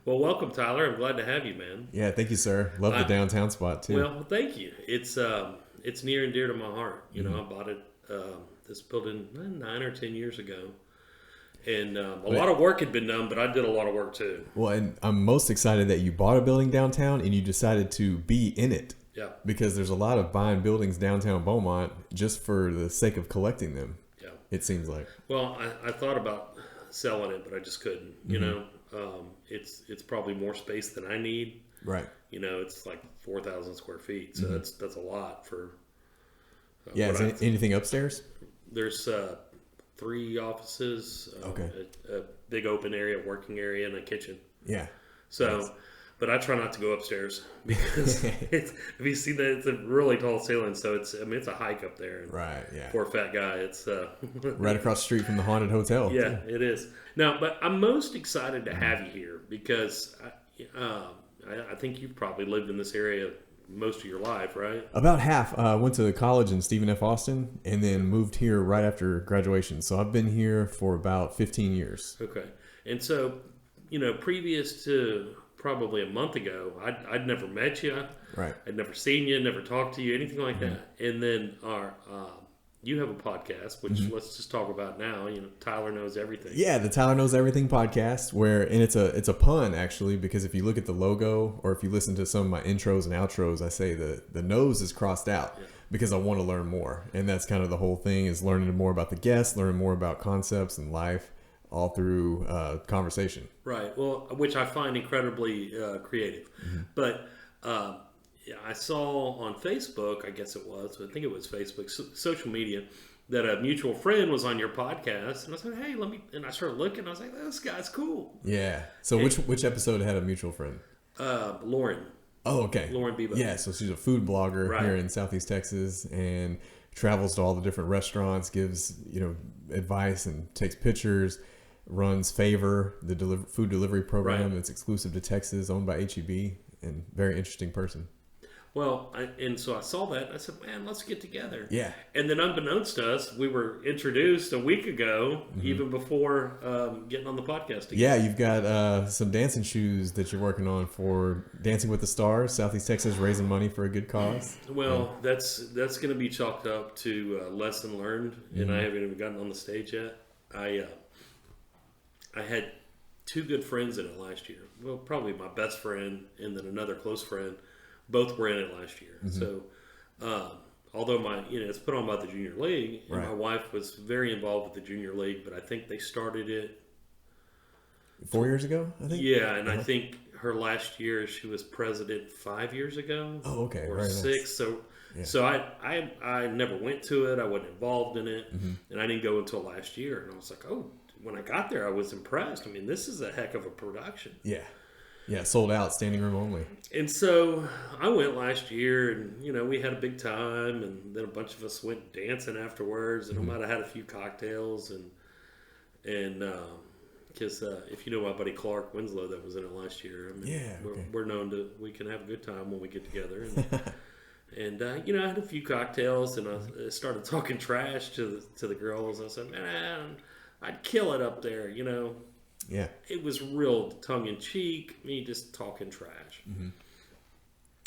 Well, welcome, Tyler. I'm glad to have you, man. Yeah, thank you, sir. Love the downtown spot too. Well, thank you. It's near and dear to my heart. You know, I bought it this building 9 or 10 years ago, and a lot of work had been done, but I did a lot of work too. Well, and I'm most excited that you bought a building downtown and you decided to be in it. Yeah. Because there's a lot of buying buildings downtown Beaumont just for the sake of collecting them. Yeah. It seems like. Well, I thought about selling it, but I just couldn't. You know, it's probably more space than I need. Right. You know, it's like 4,000 square feet, so that's a lot for. Yeah. Is anything upstairs? There's 3 offices, Okay. a big open area, working area, and a kitchen. Yeah. So, Nice. but I try not to go upstairs because if you see that, it's a really tall ceiling, so it's a hike up there. And Right. Yeah. for a fat guy, it's Right across the street from the haunted hotel. yeah, it is. Now, but I'm most excited to have you here because I think you've probably lived in this area most of your life, right? About half. Went to college in Stephen F. Austin and then moved here right after graduation. So I've been here for about 15 years. Okay. And so, you know, previous to probably a month ago, I'd never met you. Right. I'd never seen you, never talked to you, anything like that. And then you have a podcast, which let's just talk about now. You know, Tyler Knows Everything. Yeah, the Tyler Knows Everything podcast, and it's a pun actually, because if you look at the logo or if you listen to some of my intros and outros, I say the nose is crossed out because I want to learn more, and that's kind of the whole thing, is learning more about the guests, learning more about concepts and life, all through conversation. Right. Well, which I find incredibly creative. But I saw on Facebook, I guess it was, I think it was Facebook, social media, that a mutual friend was on your podcast, and I said, "Hey, let me." And I started looking. I was like, "This guy's cool." Yeah. So which episode had a mutual friend? Lauren. Oh, okay. Lauren Bebo. Yeah. So she's a food blogger Right. here in Southeast Texas and travels to all the different restaurants, gives advice and takes pictures. Runs Favor, the food delivery program that's exclusive to Texas, owned by HEB, and very interesting person. Well, so I saw that, and I said, "Man, let's get together." Yeah. And then, unbeknownst to us, we were introduced a week ago, even before getting on the podcast again. Yeah, you've got some dancing shoes that you're working on for Dancing with the Stars, Southeast Texas, raising money for a good cause. Well, that's going to be chalked up to lesson learned, and I haven't even gotten on the stage yet. I had 2 good friends in it last year. Well, probably my best friend and then another close friend. Both were in it last year. So, although it's put on by the Junior League, and my wife was very involved with the Junior League, but I think they started it 4 years ago, I think? Yeah, and I think her last year she was president 5 years ago. Oh, okay. Or Very 6. Nice. So I never went to it. I wasn't involved in it, and I didn't go until last year. And I was like, oh, when I got there, I was impressed. I mean, this is a heck of a production. Yeah. Yeah, sold out, standing room only. And so I went last year, and we had a big time, and then a bunch of us went dancing afterwards, and I might have had a few cocktails, and because if you know my buddy Clark Winslow that was in it last year, I mean, we're known we can have a good time when we get together, and I had a few cocktails, and I started talking trash to the girls. I said, "Man, I'd kill it up there," Yeah. It was real tongue-in-cheek, me just talking trash.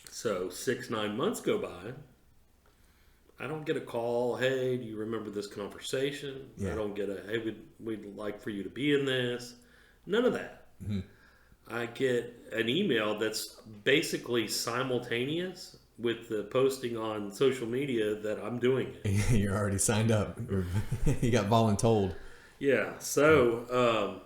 So 6-9 months go by. I don't get a call, "Hey, do you remember this conversation?" Yeah. I don't get a, "Hey, we'd like for you to be in this." None of that. I get an email that's basically simultaneous with the posting on social media that I'm doing it. You're already signed up. You got voluntold. Yeah, so...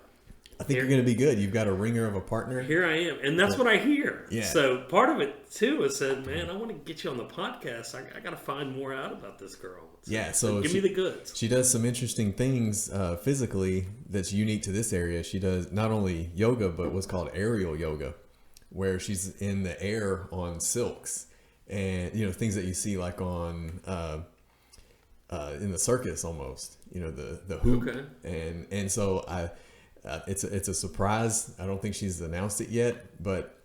I think you're going to be good. You've got a ringer of a partner. Here I am. And that's what I hear. Yeah. So part of it, too, is said, "Man, I want to get you on the podcast. I got to find more out about this girl." So give me the goods. She does some interesting things physically that's unique to this area. She does not only yoga, but what's called aerial yoga, where she's in the air on silks. And, things that you see like on... in the circus almost, the hoop. Okay. And so it's a surprise. I don't think she's announced it yet, but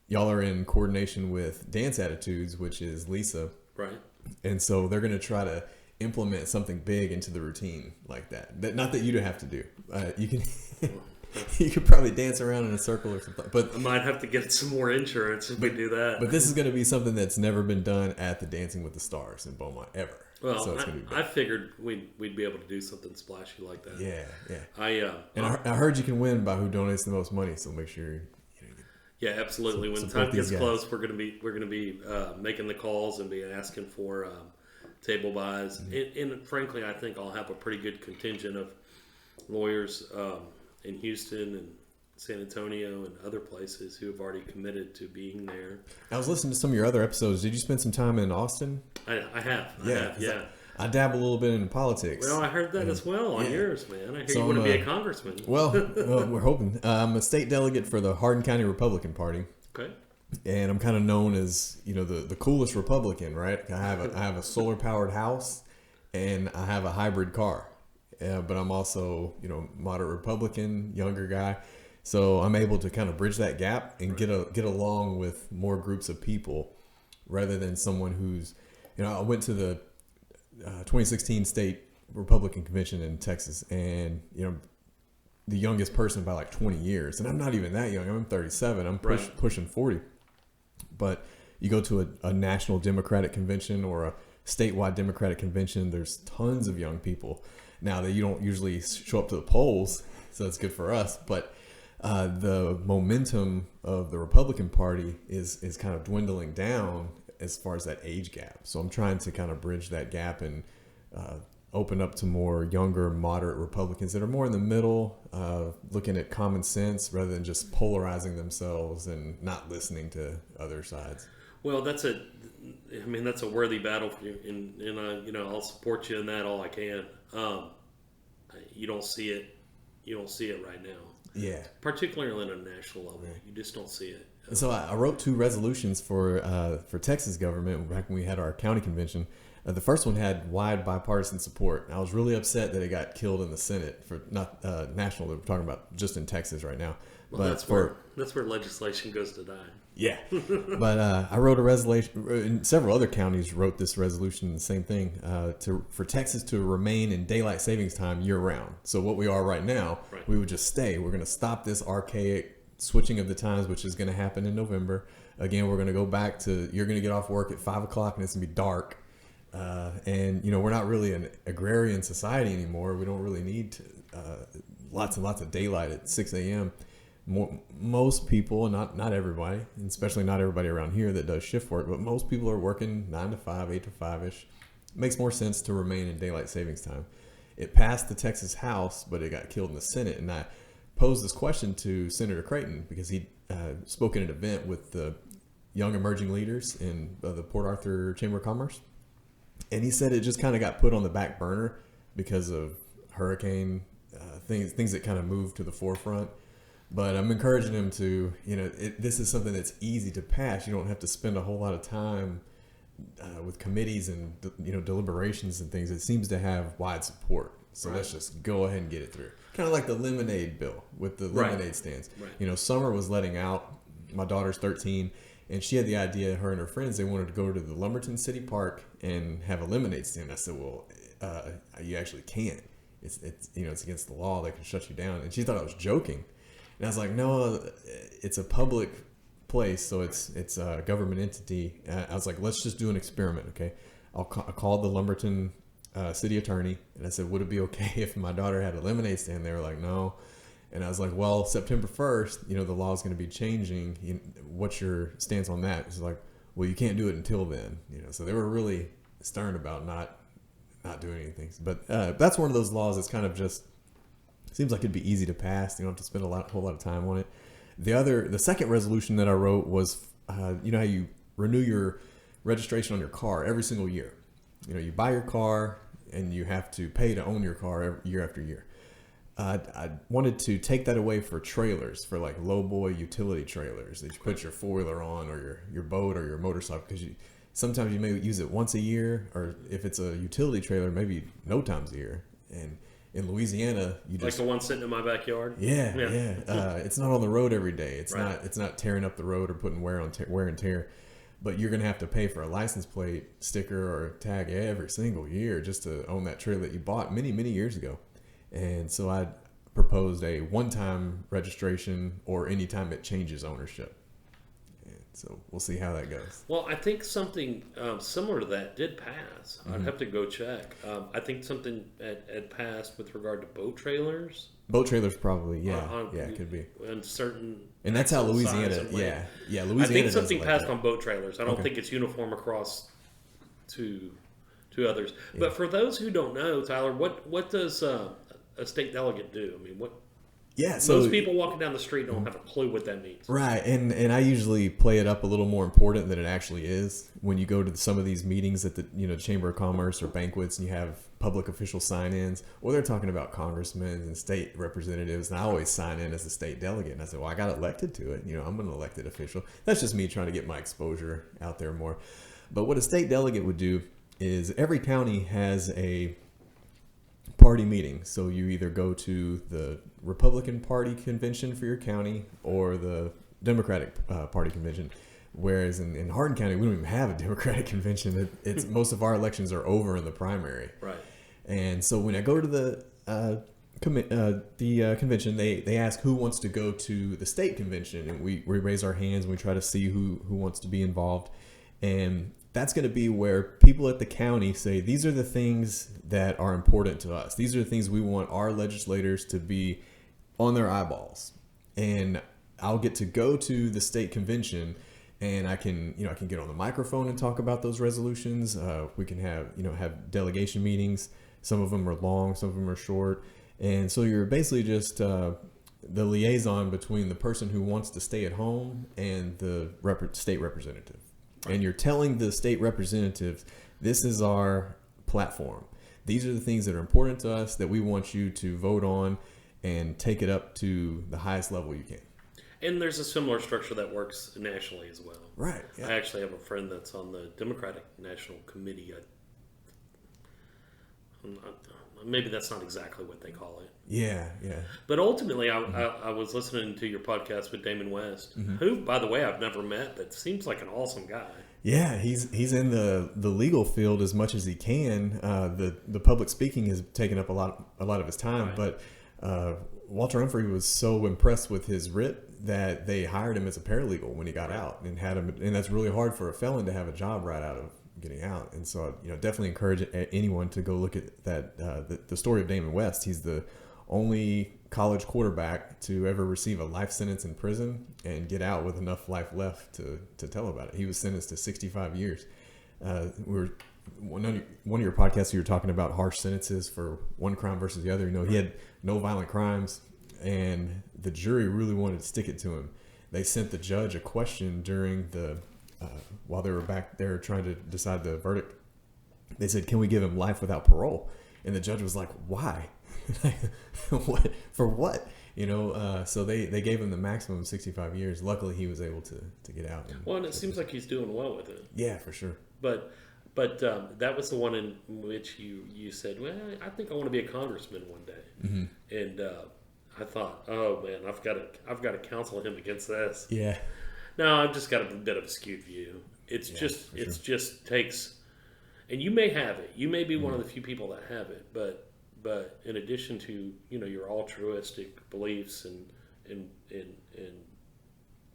y'all are in coordination with Dance Attitudes, which is Lisa. Right. And so they're going to try to implement something big into the routine like that. Not that you don't have to do. You can You could probably dance around in a circle or something. But I might have to get some more insurance if we do that. But this is going to be something that's never been done at the Dancing with the Stars in Beaumont ever. Well, so I figured we'd be able to do something splashy like that. Yeah. I heard you can win by who donates the most money. So make sure. Yeah, absolutely. When time gets close, we're gonna be making the calls and be asking for table buys. And frankly, I think I'll have a pretty good contingent of lawyers in Houston and San Antonio and other places who have already committed to being there. I was listening to some of your other episodes. Did you spend some time in Austin? I have. I dabble a little bit in politics. Well, I heard that as well on yours, man. I hear you want to be a congressman. Well, we're hoping. I'm a state delegate for the Hardin County Republican Party. Okay. And I'm kind of known as, the coolest Republican, right? I have a solar powered house and I have a hybrid car. But I'm also, moderate Republican, younger guy. So I'm able to kind of bridge that gap and get along with more groups of people rather than someone who's, I went to the 2016 state Republican convention in Texas, and the youngest person by like 20 years, and I'm not even that young. I'm 37. I'm pushing 40. But you go to a national Democratic convention or a statewide Democratic convention, there's tons of young people. Now that you don't usually show up to the polls, so that's good for us. But the momentum of the Republican Party is kind of dwindling down as far as that age gap. So I'm trying to kind of bridge that gap and open up to more younger, moderate Republicans that are more in the middle, looking at common sense rather than just polarizing themselves and not listening to other sides. Well, that's a worthy battle for you, and I'll support you in that all I can. You don't see it right now. Yeah. Particularly on a national level, you just don't see it. So I wrote 2 resolutions for Texas government back when we had our county convention. The first one had wide bipartisan support. I was really upset that it got killed in the Senate for not national. We're talking about just in Texas right now. Well, but that's where legislation goes to die. Yeah, but I wrote a resolution, and several other counties wrote this resolution, the same thing, for Texas to remain in daylight savings time year round. So what we are right now, we would just stay. We're going to stop this archaic switching of the times, which is going to happen in November. Again, we're going to go back to, you're going to get off work at 5 o'clock and it's going to be dark. And we're not really an agrarian society anymore. We don't really need lots and lots of daylight at 6 a.m. Most people, not everybody, and especially not everybody around here that does shift work, but most people are working 9 to 5, 8 to 5-ish. It makes more sense to remain in daylight savings time. It passed the Texas House, but it got killed in the Senate. And I posed this question to Senator Creighton because he spoke at an event with the young emerging leaders in the Port Arthur Chamber of Commerce. And he said it just kind of got put on the back burner because of hurricane things that kind of moved to the forefront. But I'm encouraging him to, this is something that's easy to pass. You don't have to spend a whole lot of time with committees and, deliberations and things. It seems to have wide support. So let's just go ahead and get it through. Kind of like the lemonade bill with the lemonade stands. Right. Summer was letting out. My daughter's 13. And she had the idea, her and her friends, they wanted to go to the Lumberton City Park and have a lemonade stand. I said, well, you actually can't. It's against the law. They can shut you down. And she thought I was joking. And I was like, no, it's a public place, so it's a government entity. I was like, let's just do an experiment, okay? I called the Lumberton city attorney, and I said, would it be okay if my daughter had a lemonade stand? They were like, no. And I was like, well, September 1st, the law is going to be changing. What's your stance on that? It's like, well, you can't do it until then. So they were really stern about not doing anything. But that's one of those laws that's kind of just seems like it'd be easy to pass. You don't have to spend a whole lot of time on it. The second resolution that I wrote was, how you renew your registration on your car every single year. You buy your car and you have to pay to own your car year after year. I wanted to take that away for trailers, for like low boy utility trailers that you put your 4-wheeler on, or your boat or your motorcycle, because sometimes you may use it once a year, or if it's a utility trailer, maybe no times a year. And in Louisiana, you just, like the one sitting in my backyard. Yeah. It's not on the road every day. It's not tearing up the road or putting wear and tear. But you're going to have to pay for a license plate, sticker, or tag every single year just to own that trailer that you bought many, many years ago. And so I proposed a one-time registration or anytime it changes ownership. And so we'll see how that goes. Well, I think something similar to that did pass. I'd have to go check. I think something had passed with regard to boat trailers. Boat trailers probably, yeah, it could be. And certain, and that's how Louisiana, Louisiana. I think something passed that. on boat trailers. I don't think it's uniform across to others. Yeah. But for those who don't know, Tyler, what does a state delegate do? I mean, what? Yeah, so most people walking down the street don't have a clue what that means. Right, and I usually play it up a little more important than it actually is. When you go to some of these meetings at the Chamber of Commerce or banquets, and you have public official sign-ins, or they're talking about congressmen and state representatives, and I always sign in as a state delegate. And I said, well, I got elected to it. I'm an elected official. That's just me trying to get my exposure out there more. But what a state delegate would do is every county has a party meeting. So you either go to the Republican Party convention for your county or the Democratic Party convention. Whereas in Hardin County, we don't even have a Democratic convention. It's most of our elections are over in the primary. Right. And so when I go to the convention, they ask who wants to go to the state convention, and we raise our hands and we try to see who wants to be involved. And that's going to be where people at the county say, these are the things that are important to us. These are the things we want our legislators to be on their eyeballs. And I'll get to go to the state convention, and I can get on the microphone and talk about those resolutions. We can have delegation meetings. Some of them are long, some of them are short. And so you're basically just the liaison between the person who wants to stay at home and the state representative. And you're telling the state representatives, this is our platform. These are the things that are important to us that we want you to vote on and take it up to the highest level you can. And there's a similar structure that works nationally as well. Right. Yeah. I actually have a friend that's on the Democratic National Committee. Maybe that's not exactly what they call it. Yeah. But ultimately, I was listening to your podcast with Damon West, who, by the way, I've never met, but seems like an awesome guy. Yeah, he's in the legal field as much as he can. The public speaking has taken up a lot of his time, right. But Walter Humphrey was so impressed with his writ that they hired him as a paralegal when he got out, and had him. And that's really hard for a felon to have a job right out of getting out. And so, definitely encourage anyone to go look at that. The story of Damon West. He's the only college quarterback to ever receive a life sentence in prison and get out with enough life left to tell about it. He was sentenced to 65 years. One of your podcasts, you were talking about harsh sentences for one crime versus the other. He had no violent crimes, and the jury really wanted to stick it to him. They sent the judge a question during while they were back there trying to decide the verdict. They said, "Can we give him life without parole?" And the judge was like, "Why? What for? What?" So they gave him the maximum of 65 years. Luckily, he was able to get out. And it seems like he's doing well with it. Yeah, for sure. But that was the one in which you said, "Well, I think I want to be a congressman one day." Mm-hmm. And I thought, "Oh man, I've got to counsel him against this." Yeah. No, I've just got a bit of a skewed view. Just takes, and you may have it. You may be one of the few people that have it, but in addition to your altruistic beliefs and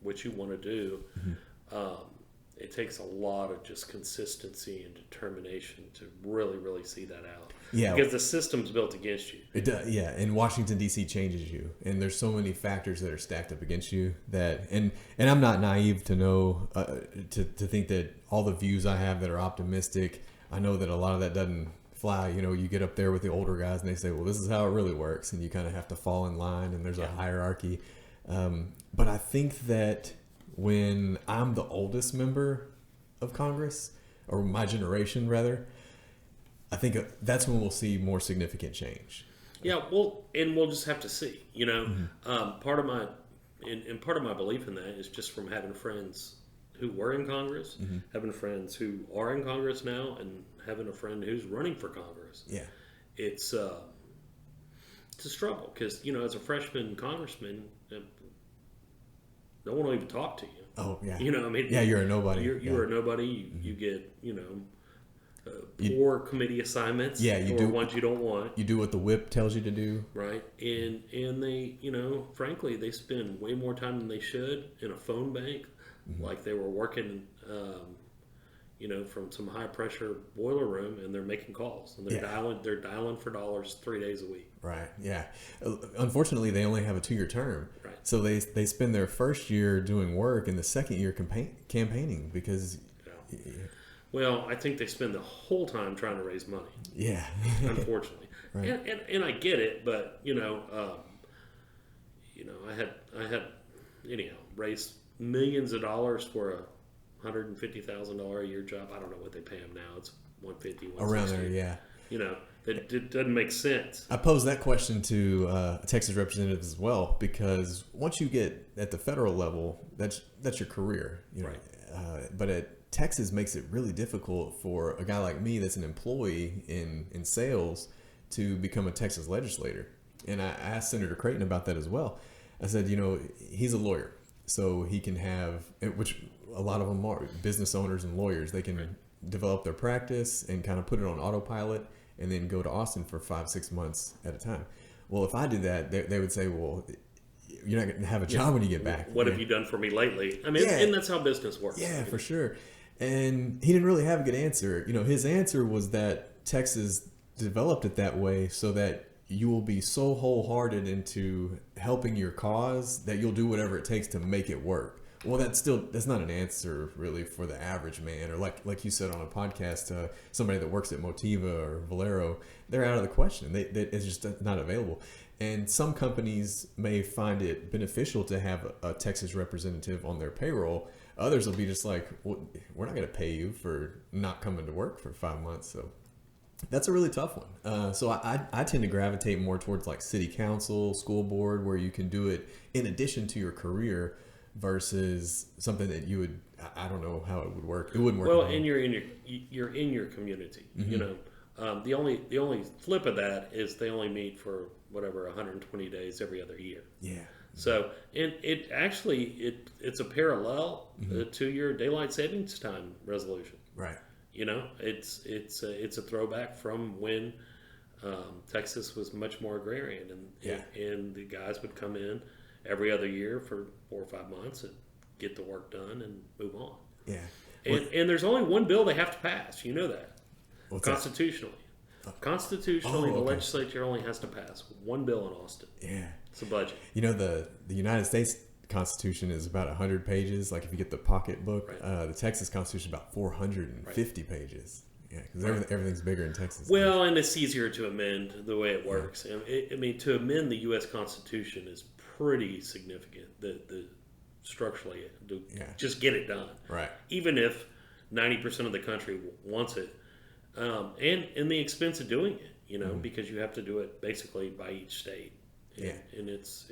what you want to do, it takes a lot of just consistency and determination to really, really see that out. Yeah, because the system's built against you. It does. Yeah, and Washington D.C. changes you, and there's so many factors that are stacked up against you that, and I'm not naive to know to think that all the views I have that are optimistic. I know that a lot of that doesn't fly. You get up there with the older guys, and they say, "Well, this is how it really works," and you kind of have to fall in line, and there's a hierarchy. But I think that when I'm the oldest member of Congress, or my generation rather, I think that's when we'll see more significant change. Yeah, we'll just have to see. Part of my belief in that is just from having friends who were in Congress, having friends who are in Congress now, and having a friend who's running for Congress. Yeah, it's a struggle because as a freshman congressman, no one will even talk to you. Oh yeah. Yeah, you're a nobody. You're a nobody. You get poor committee assignments. Yeah, you or do ones you don't want. You do what the whip tells you to do. Right, and they, frankly, they spend way more time than they should in a phone bank, like they were working, from some high pressure boiler room, and they're making calls and they're dialing for dollars 3 days a week. Right. Yeah. Unfortunately, they only have a 2-year term. Right. So they spend their first year doing work and the second year campaigning because. Yeah. Well, I think they spend the whole time trying to raise money. Yeah. Unfortunately. Right. And I get it, but I had raised millions of dollars for a $150,000 a year job. I don't know what they pay them now. It's $150,000, $160,000. Around there, yeah. That it doesn't make sense. I posed that question to Texas representatives as well, because once you get at the federal level, that's your career. Right. But at Texas makes it really difficult for a guy like me that's an employee in sales to become a Texas legislator. And I asked Senator Creighton about that as well. I said, he's a lawyer, so he can have, which a lot of them are business owners and lawyers. They can develop their practice and kind of put it on autopilot and then go to Austin for 5-6 months at a time. Well, if I did that, they would say, well, you're not going to have a job when you get back. What have you done for me lately? I mean, and that's how business works. Yeah, for sure. And he didn't really have a good answer. His answer was that Texas developed it that way so that you will be so wholehearted into helping your cause that you'll do whatever it takes to make it work. Well, that's not an answer really for the average man, or like you said on a podcast, somebody that works at Motiva or Valero, they're out of the question. It's just not available. And some companies may find it beneficial to have a Texas representative on their payroll. Others will be just like, well, we're not going to pay you for not coming to work for 5 months. So that's a really tough one. So I tend to gravitate more towards like city council, school board, where you can do it in addition to your career, versus something that you would, I don't know how it would work. It wouldn't work. Well, and you're in your community. Mm-hmm. The only flip of that is they only meet for whatever 120 days every other year. Yeah. So and it's a parallel to your daylight savings time resolution. Right. It's a throwback from when Texas was much more agrarian, and the guys would come in every other year for 4 or 5 months and get the work done and move on. Yeah. And there's only one bill they have to pass. You know that. What's constitutionally. that? Constitutionally, the legislature only has to pass one bill in Austin. Yeah. It's a budget. The United States Constitution is about 100 pages. Like if you get the pocket book, the Texas Constitution is about 450 pages. Yeah, because everything's bigger in Texas. Well, and it's easier to amend the way it works. Yeah. To amend the U.S. Constitution is pretty significant. The structurally, just get it done. Right. Even if 90% of the country wants it, and the expense of doing it, because you have to do it basically by each state. And that's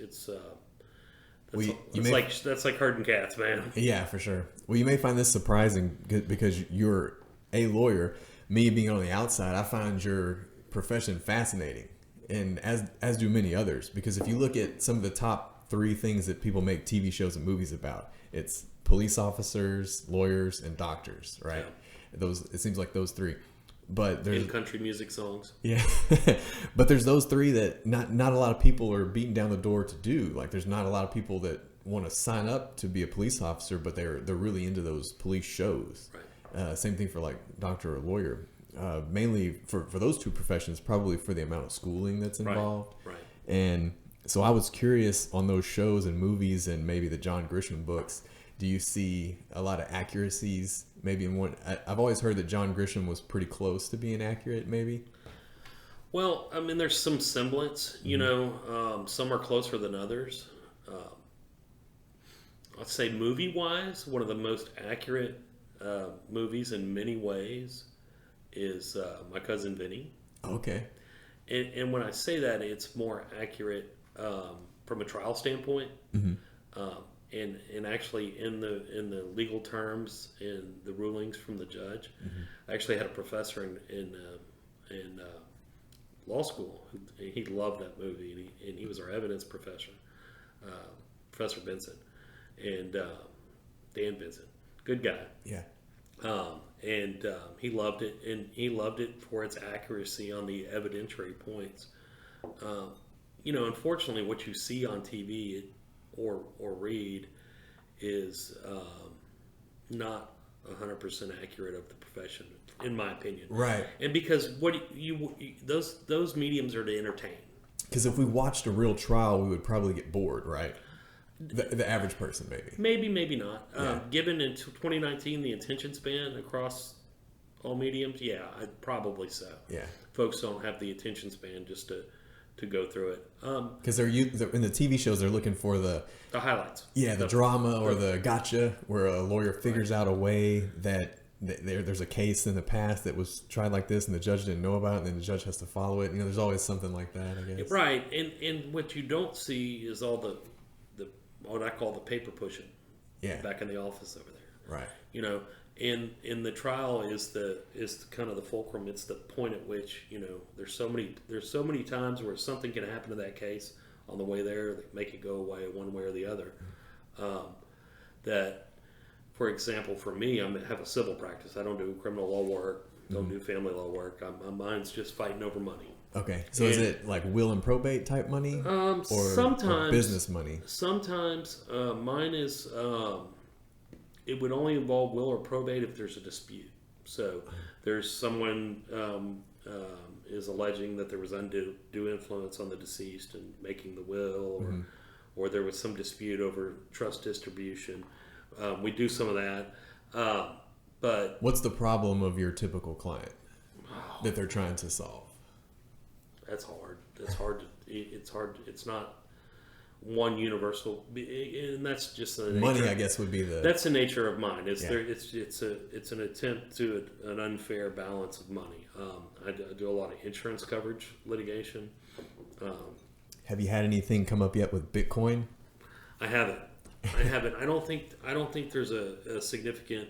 like herding cats, man. Yeah, for sure. Well, you may find this surprising because you're a lawyer. Me being on the outside, I find your profession fascinating, and as do many others. Because if you look at some of the top 3 things that people make TV shows and movies about, it's police officers, lawyers, and doctors. Right? Yeah. It seems like those 3. But there's country music songs. Yeah, but there's those 3 that not a lot of people are beating down the door to do. Like there's not a lot of people that want to sign up to be a police officer, but they're really into those police shows. Right. Same thing for like doctor or lawyer. Mainly for those 2 professions, probably for the amount of schooling that's involved. Right. And so I was curious on those shows and movies and maybe the John Grisham books. Do you see a lot of accuracies? Maybe in one, I've always heard that John Grisham was pretty close to being accurate. Maybe. Well, I mean, there's some semblance. Some are closer than others. I'd say movie-wise, one of the most accurate movies in many ways is My Cousin Vinny. Okay. And when I say that, it's more accurate from a trial standpoint. Mm-hmm. And actually in the legal terms and the rulings from the judge, I actually had a professor in law school he loved that movie, and he was our evidence professor, Professor Benson, and Dan Benson, good guy. Yeah. and he loved it, and he loved it for its accuracy on the evidentiary points. Unfortunately, what you see on TV or read is not 100% accurate of the profession, in my opinion. Right. And because those mediums are to entertain. Because if we watched a real trial, we would probably get bored, right? The average person, maybe. Maybe not. Yeah. Given in 2019 the attention span across all mediums, yeah, probably so. Yeah. Folks don't have the attention span just to go through it. Because in the TV shows, they're looking for the highlights. Yeah, the drama or the gotcha, where a lawyer figures out a way that there's a case in the past that was tried like this and the judge didn't know about it, and then the judge has to follow it. There's always something like that, I guess. Right, and what you don't see is all the what I call the paper pushing. Yeah. Back in the office over there. Right. In the trial is kind of the fulcrum. It's the point at which there's so many times where something can happen to that case on the way there that make it go away one way or the other. That, for example, for me, I have a civil practice. I don't do criminal law work. Don't do family law work. Mine's just fighting over money. Okay, so is it like will and probate type money, or sometimes business money? Sometimes mine is. It would only involve will or probate if there's a dispute. So there's someone is alleging that there was undue influence on the deceased in making the will, or there was some dispute over trust distribution. We do some of that. But what's the problem of your typical client that they're trying to solve? That's hard. It's hard. It's not one universal, and that's just the nature. Money, I guess, would be that's the nature of mine. It's an attempt to an unfair balance of money. I do a lot of insurance coverage litigation. Have you had anything come up yet with Bitcoin? I haven't. I don't think there's a significant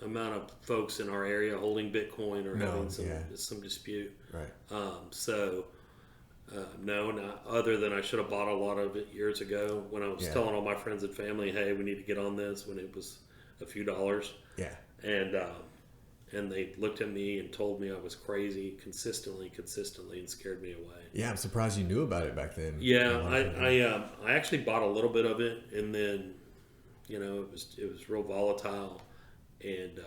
amount of folks in our area holding Bitcoin or having some dispute. Right. No, not other than I should have bought a lot of it years ago when I was telling all my friends and family, hey, we need to get on this, when it was a few dollars. Yeah. And they looked at me and told me I was crazy consistently, and scared me away. Yeah, I'm surprised you knew about it back then. Yeah, I actually bought a little bit of it, and then it was real volatile, and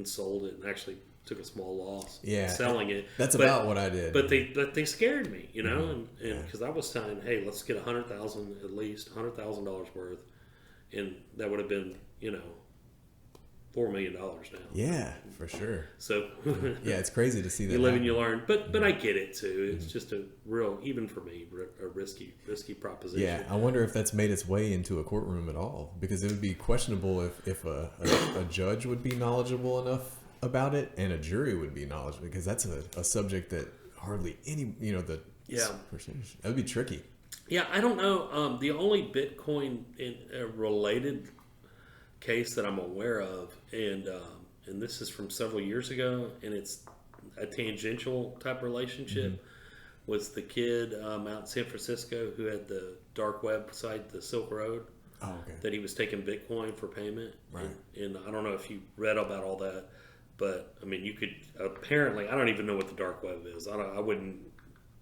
sold it, and actually took a small loss selling it. That's about what I did. But they scared me, and because I was saying, hey, let's get $100,000 at least, $100,000 worth, and that would have been $4 million now. Yeah, for sure. So yeah, it's crazy to see that. You live and you learn, but I get it too. It's just a real, even for me, a risky proposition. Yeah, I wonder if that's made its way into a courtroom at all, because it would be questionable if a judge would be knowledgeable enough about it and a jury would be knowledgeable, because that's a subject that hardly any percentage, that would be tricky. Yeah, I don't know. The only Bitcoin related case that I'm aware of, and this is from several years ago, and it's a tangential type relationship, was the kid out in San Francisco who had the dark web site, the Silk Road. Oh, okay. That he was taking Bitcoin for payment. Right. And I don't know if you read about all that, but I mean, you could apparently, I don't even know what the dark web is. I wouldn't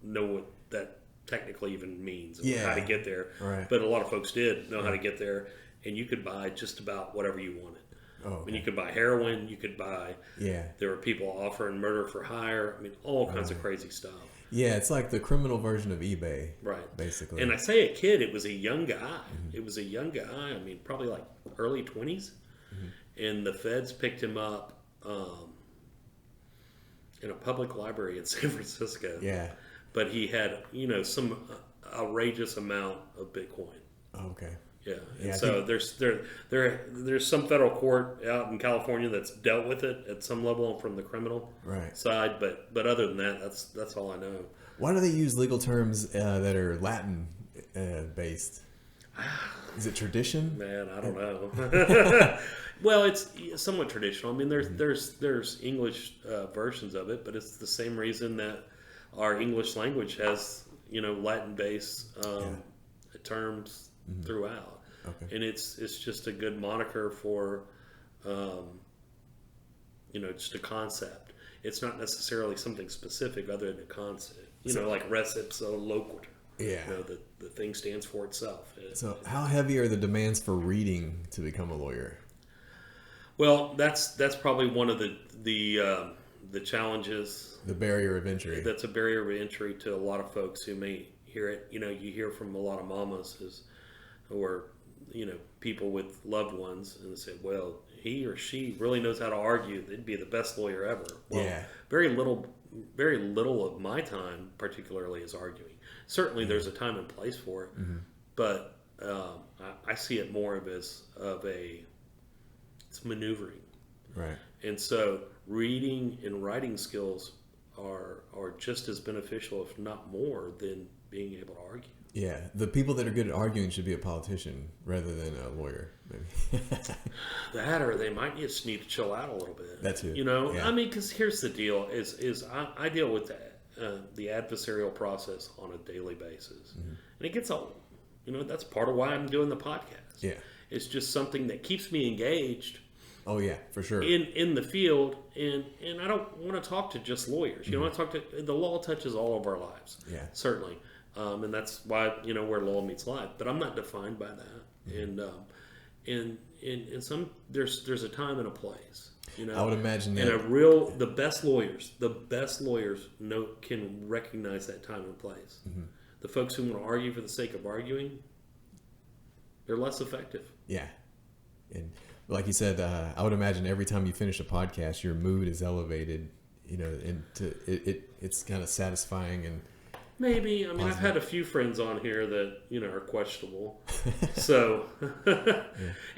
know what that technically even means, how to get there. Right. But a lot of folks did know how to get there, and you could buy just about whatever you wanted. Oh, okay. I mean, you could buy heroin, you could buy, there were people offering murder for hire. I mean, all kinds of crazy stuff. Yeah, it's like the criminal version of eBay. Right. Basically. And I say a kid, it was a young guy. It was a young guy, I mean, probably like early 20s. And the feds picked him up in a public library in San Francisco. Yeah. But he had, some outrageous amount of Bitcoin. Oh, okay. Yeah. And so there's some federal court out in California that's dealt with it at some level from the criminal side, but other than that, that's all I know. Why do they use legal terms that are Latin based? Is it tradition? Man, I don't know. Well, it's somewhat traditional. I mean, there's English versions of it, but it's the same reason that our English language has Latin based terms throughout. Okay. And it's just a good moniker for just a concept. It's not necessarily something specific other than a concept. Like res ipsa loquitur. Yeah. The thing stands for itself. So how heavy are the demands for reading to become a lawyer? Well, that's probably one of the challenges. The barrier of entry. That's a barrier of entry to a lot of folks who may hear it. You hear from a lot of mamas or people with loved ones, and they say, well, he or she really knows how to argue. They'd be the best lawyer ever. Well, yeah. Very little of my time particularly is arguing. Certainly there's a time and place for it, but I see it more it's maneuvering. Right. And so reading and writing skills are just as beneficial, if not more, than being able to argue. Yeah, the people that are good at arguing should be a politician rather than a lawyer, maybe. That, or they might just need to chill out a little bit. That too. I mean, because here's the deal: is I deal with the adversarial process on a daily basis, and it gets old. That's part of why I'm doing the podcast. Yeah, it's just something that keeps me engaged. Oh yeah, for sure. In the field, and I don't want to talk to just lawyers. I want to talk to the law touches all of our lives. Yeah, certainly. And that's why where law meets life. But I'm not defined by that. And some there's a time and a place. I would imagine that. And the best lawyers can recognize that time and place. The folks who want to argue for the sake of arguing, they're less effective. Yeah, and like you said, I would imagine every time you finish a podcast, your mood is elevated. And it's kind of satisfying and. Maybe. I mean, I've had a few friends on here that are questionable. So,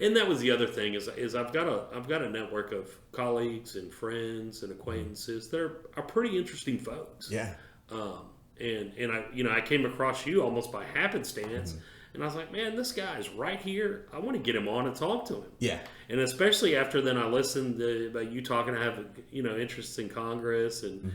and that was the other thing is I've got a network of colleagues and friends and acquaintances that are pretty interesting folks. Yeah. And I came across you almost by happenstance, and I was like, man, this guy's right here. I want to get him on and talk to him. Yeah. And especially after then, I listened about you talking. I have interests in Congress and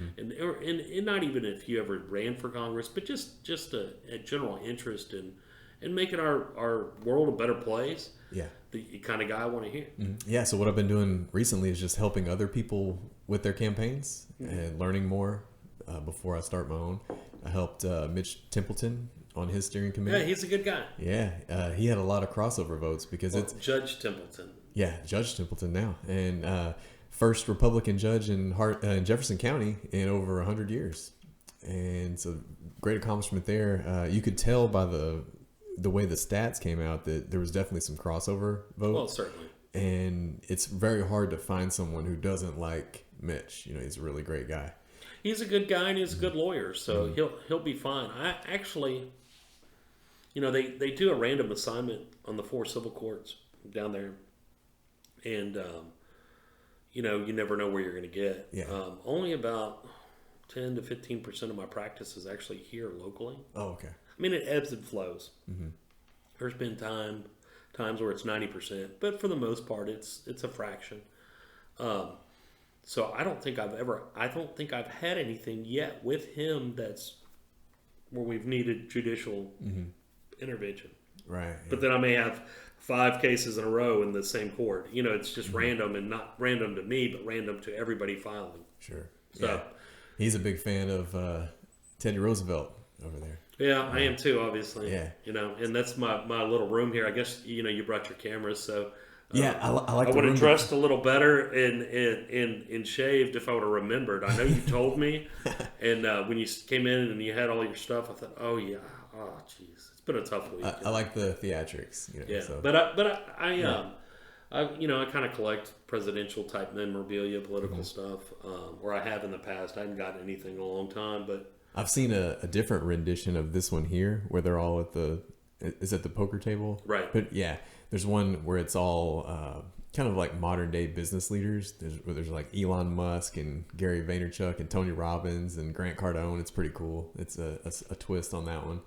not even if you ever ran for Congress, but just a general interest in making our world a better place. Yeah. The kind of guy I want to hear. Yeah. So what I've been doing recently is just helping other people with their campaigns and learning more before I start my own. I helped Mitch Templeton on his steering committee. Yeah, he's a good guy. Yeah, he had a lot of crossover votes because it's Judge Templeton. Yeah, Judge Templeton now, and first Republican judge in Jefferson County in over 100 years, and so great accomplishment there. You could tell by the way the stats came out that there was definitely some crossover votes. Well, certainly. And it's very hard to find someone who doesn't like Mitch. He's a really great guy. He's a good guy and he's a good lawyer, so he'll be fine. I actually. They do a random assignment on the 4 civil courts down there, and you never know where you're going to get. Yeah. Only about 10 to 15% of my practice is actually here locally. Oh, okay. I mean, it ebbs and flows. There's been times where it's 90%, but for the most part, it's a fraction. So I don't think I've had anything yet with him that's where we've needed judicial intervention. Right. Yeah. But then I may have 5 cases in a row in the same court. It's just random, and not random to me, but random to everybody filing. Sure. So yeah. He's a big fan of Teddy Roosevelt over there. Yeah, I am too, obviously. Yeah. And that's my little room here. I guess, you brought your cameras, so... Yeah, I like. I would have dressed a little better and shaved if I would have remembered. I know you told me, and when you came in and you had all your stuff, I thought, oh yeah, oh jeez, it's been a tough week. I like the theatrics. Yeah, so. but I kind of collect presidential type memorabilia, political stuff, or I have in the past. I haven't gotten anything in a long time, but I've seen a different rendition of this one here, where they're all at the poker table, right? But yeah. There's one where it's all kind of like modern day business leaders. There's like Elon Musk and Gary Vaynerchuk and Tony Robbins and Grant Cardone. It's pretty cool. It's a twist on that one.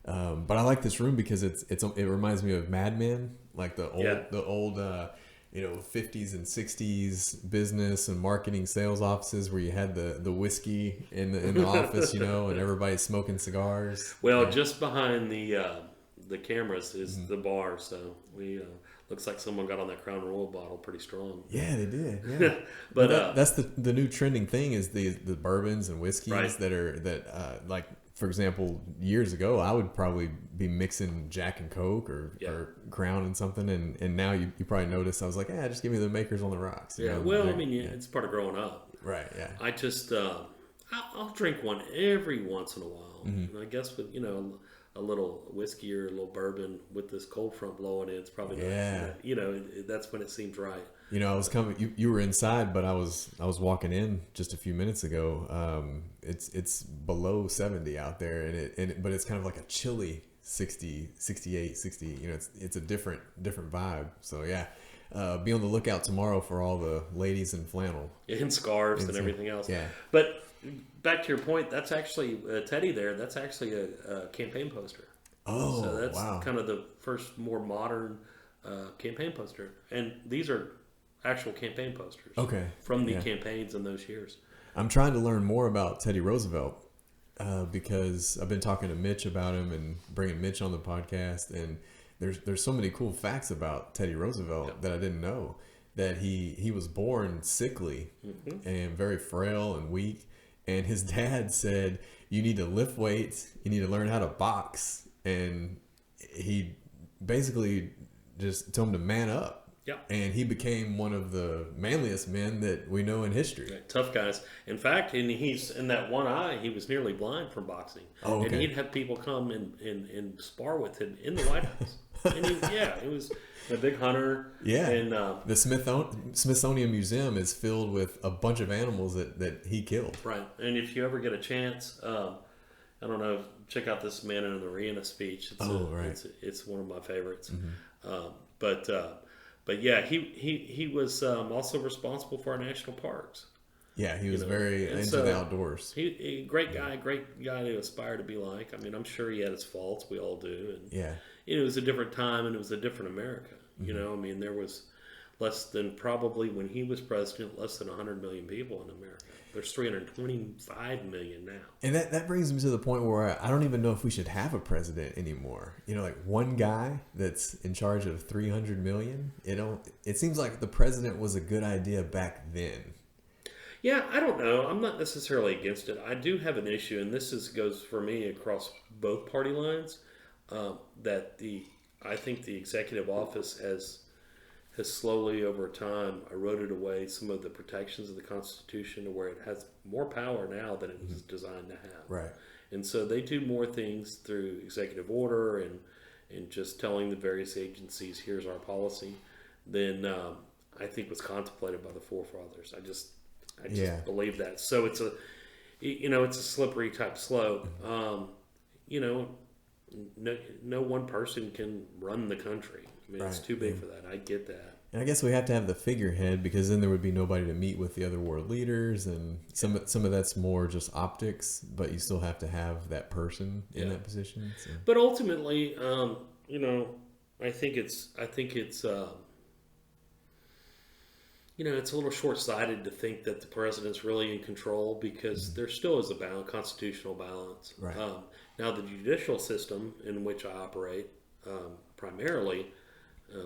But I like this room because it reminds me of Mad Men, like the old 50s and 60s business and marketing sales offices where you had the whiskey in the office, and everybody's smoking cigars. Well, just behind the the cameras is the bar. So we looks like someone got on that Crown Royal bottle pretty strong. Yeah, they did. Yeah, but that's the new trending thing is the bourbons and whiskeys Right. that like, for example, years ago I would probably be mixing Jack and Coke or Crown and something, and now you probably notice I was like, just give me the Makers on the Rocks. You yeah, know? well, I mean, it's part of growing up. Right. Yeah. I just I'll drink one every once in a while, and I guess with a little whiskey or a little bourbon with this cold front blowing in, it's probably not, that's when it seems right. I was coming. You were inside, but I was walking in just a few minutes ago. It's below 70 out there, but it's kind of like a chilly 60, 68, 60. It's a different vibe. So yeah, be on the lookout tomorrow for all the ladies in flannel And scarves and everything else. Yeah. But back to your point, that's actually Teddy there. That's actually a campaign poster. Oh, so that's wow. kind of the first more modern campaign poster, and these are actual campaign posters. Okay. From the campaigns in those years. I'm trying to learn more about Teddy Roosevelt because I've been talking to Mitch about him and bringing Mitch on the podcast, and there's so many cool facts about Teddy Roosevelt that I didn't know. That he was born sickly and very frail and weak, and his dad said, you need to lift weights, you need to learn how to box, and he basically just told him to man up. Yeah. And he became one of the manliest men that we know in history. Right, tough guys. In fact, he's in that one eye, he was nearly blind from boxing. Oh, okay. And he'd have people come and spar with him in the White House. And it was a big hunter. Yeah. And the Smithsonian Museum is filled with a bunch of animals that he killed. right. And if you ever get a chance, I don't know, check out this Man in the Arena speech. It's one of my favorites. But yeah, he was also responsible for our national parks. Yeah, he was very into the outdoors. He great guy to aspire to be like. I mean, I'm sure he had his faults. We all do. And it was a different time, and it was a different America. I mean, there was less than, probably when he was president, less than 100 million people in America. There's 325 million now. And that brings me to the point where I don't even know if we should have a president anymore. Like one guy that's in charge of 300 million. It seems like the president was a good idea back then. Yeah, I don't know. I'm not necessarily against it. I do have an issue, and this goes for me across both party lines, that I think the executive office has slowly over time eroded away some of the protections of the Constitution to where it has more power now than it was designed to have. Right. And so they do more things through executive order and just telling the various agencies, here's our policy, than I think was contemplated by the forefathers. I just believe that. So it's a slippery type slope. No one person can run the country. I mean, it's too big for that. I get that. And I guess we have to have the figurehead, because then there would be nobody to meet with the other world leaders, and some of that's more just optics, but you still have to have that person in that position. So. But ultimately, I think it's it's a little short-sighted to think that the president's really in control, because there still is a constitutional balance. Right. Now, the judicial system in which I operate, primarily,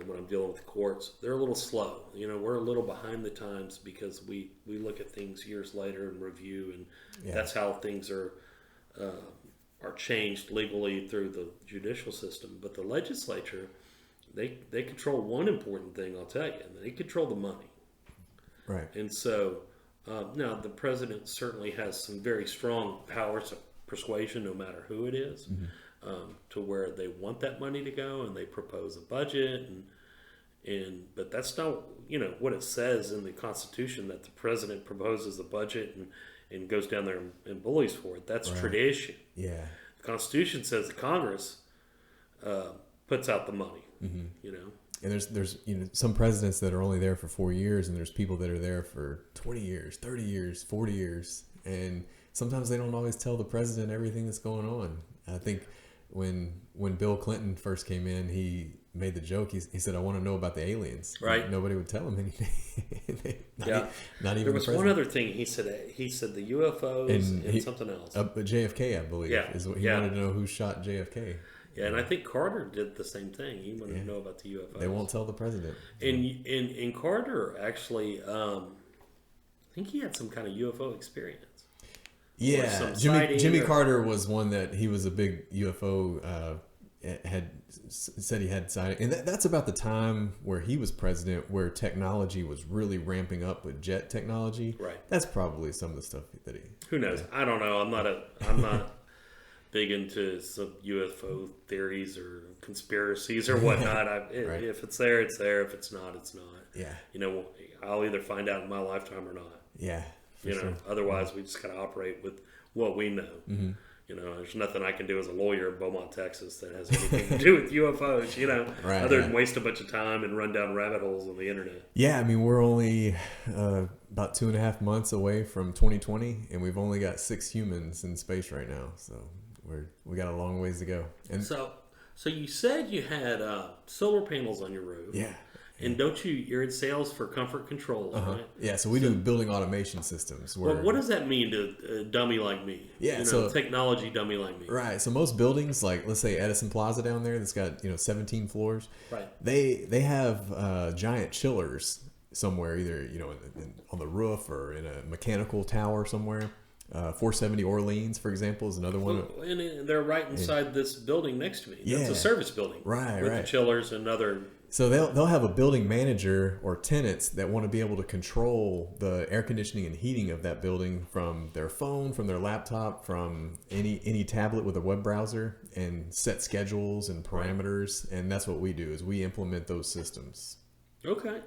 when I'm dealing with the courts, they're a little slow. We're a little behind the times because we look at things years later and review, and that's how things are changed legally through the judicial system. But the legislature, they control one important thing, I'll tell you, and they control the money. Right. And so, now the president certainly has some very strong powers of persuasion, no matter who it is. To where they want that money to go, and they propose a budget, but that's not what it says in the Constitution, that the president proposes a budget and goes down there and bullies for it. That's tradition. Yeah, the Constitution says the Congress puts out the money. And there's some presidents that are only there for 4 years, and there's people that are there for 20 years, 30 years, 40 years, and sometimes they don't always tell the president everything that's going on. I think when Bill Clinton first came in, he made the joke. He said, "I want to know about the aliens." Right. Nobody would tell him anything. Not even there was one other thing he said. He said the UFOs and something else. But JFK, I believe, is what he wanted to know who shot JFK. Yeah, and I think Carter did the same thing. He wanted to know about the UFOs. They won't tell the president. And Carter actually, I think he had some kind of UFO experience. Yeah, Jimmy Carter was one that he was a big UFO. Had said he had sighting, and that's about the time where he was president, where technology was really ramping up with jet technology. Right. That's probably some of the stuff that he. Who knows? Yeah. I don't know. I'm not big into some UFO theories or conspiracies or whatnot. Right. If it's there, it's there. If it's not, it's not. Yeah. You know, I'll either find out in my lifetime or not. Yeah. You know, sure. Otherwise we just gotta operate with what we know. Mm-hmm. You know, there's nothing I can do as a lawyer in Beaumont, Texas that has anything to do with UFOs, you know, other than waste a bunch of time and run down rabbit holes on the internet. Yeah, I mean, we're only about 2.5 months away from 2020, and we've only got 6 humans in space right now. So we got a long ways to go. And so you said you had solar panels on your roof. Yeah. And you're in sales for comfort controls, right? Yeah, so we do building automation systems. Well, what does that mean to a dummy like me? Yeah, technology dummy like me. Right. So most buildings, like let's say Edison Plaza down there, that's got 17 floors. Right. They have giant chillers somewhere, either on the roof or in a mechanical tower somewhere. 470 Orleans, for example, is another one. Well, and they're right inside this building next to me. Yeah. That's a service building. Right. With the chillers and other. So they'll have a building manager or tenants that want to be able to control the air conditioning and heating of that building from their phone, from their laptop, from any tablet with a web browser, and set schedules and parameters. And that's what we do, is we implement those systems. Okay.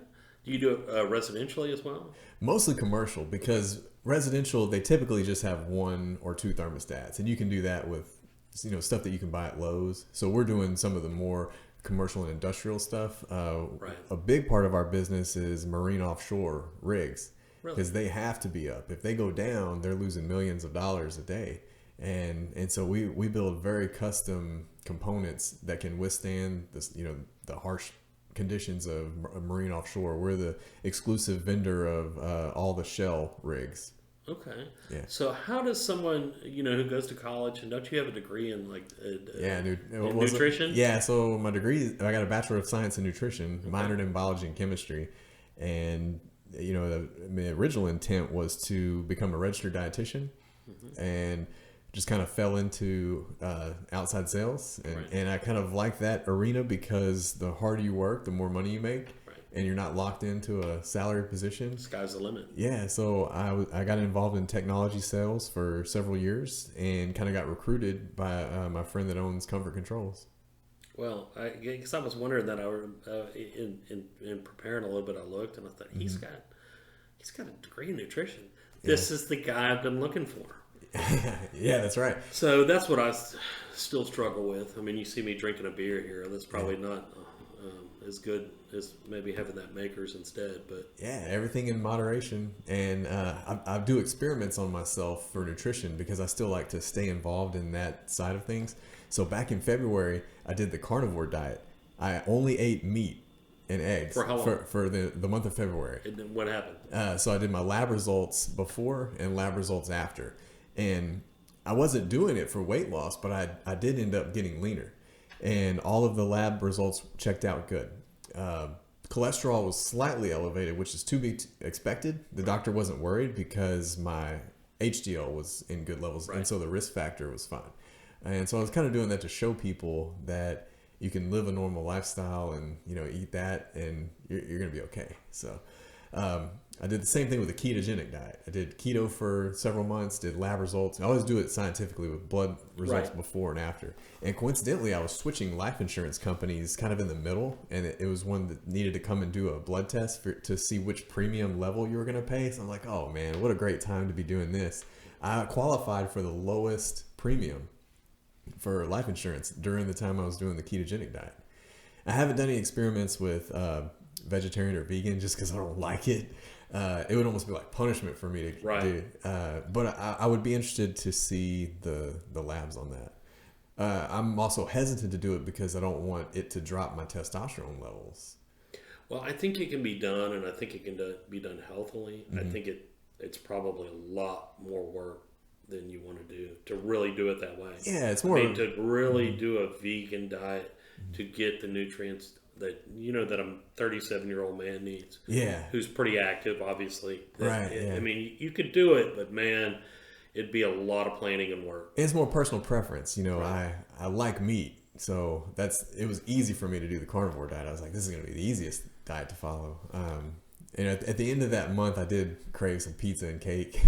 Do you do it residentially as well? Mostly commercial, because residential, they typically just have 1 or 2 thermostats, and you can do that with stuff that you can buy at Lowe's. So we're doing some of the more commercial and industrial stuff. Right. A big part of our business is marine offshore rigs, because Really? they have to be up. If they go down, they're losing millions of dollars a day. And so we build very custom components that can withstand this, the harsh conditions of marine offshore. We're the exclusive vendor of all the shell rigs. Okay. Yeah. So how does someone, who goes to college, and don't you have a degree in nutrition? Yeah. So my degree, I got a Bachelor of Science in Nutrition, minored in biology and chemistry. And, the original intent was to become a registered dietitian, and just kind of fell into outside sales. And I kind of like that arena, because the harder you work, the more money you make. And you're not locked into a salary position. Sky's the limit. Yeah, so I got involved in technology sales for several years, and kind of got recruited by my friend that owns Comfort Controls. Well, I guess I was wondering that. In preparing a little bit, I looked and I thought he's got a degree in nutrition. This is the guy I've been looking for. Yeah, that's right. So that's what I still struggle with. I mean, you see me drinking a beer here. That's probably not as good as maybe having that Makers instead, but yeah, everything in moderation. And I do experiments on myself for nutrition, because I still like to stay involved in that side of things. So back in February, I did the carnivore diet. I only ate meat and eggs for how long? For the month of February. And then what happened? So I did my lab results before and lab results after, and I wasn't doing it for weight loss, but I did end up getting leaner. And all of the lab results checked out good. Cholesterol was slightly elevated, which is to be expected. The doctor wasn't worried, because my HDL was in good levels, and so the risk factor was fine. And so I was kind of doing that to show people that you can live a normal lifestyle and eat that, and you're going to be okay. So I did the same thing with a ketogenic diet. I did keto for several months, did lab results. I always do it scientifically with blood results before and after. And coincidentally, I was switching life insurance companies kind of in the middle, and it was one that needed to come and do a blood test to see which premium level you were going to pay. So I'm like, oh man, what a great time to be doing this. I qualified for the lowest premium for life insurance during the time I was doing the ketogenic diet. I haven't done any experiments with vegetarian or vegan, just because I don't like it. It would almost be like punishment for me to do. But I would be interested to see the labs on that. I'm also hesitant to do it because I don't want it to drop my testosterone levels. Well, I think it can be done, and I think it can be done healthily. I think it's probably a lot more work than you want to do to really do it that way. Yeah, it's more. I mean, to really do a vegan diet to get the nutrients that that a 37-year-old man needs. Yeah, who's pretty active, obviously. Right. Yeah. I mean, you could do it, but man, it'd be a lot of planning and work. It's more personal preference. Right. I like meat, so it was easy for me to do the carnivore diet. I was like, this is going to be the easiest diet to follow. And at the end of that month, I did crave some pizza and cake.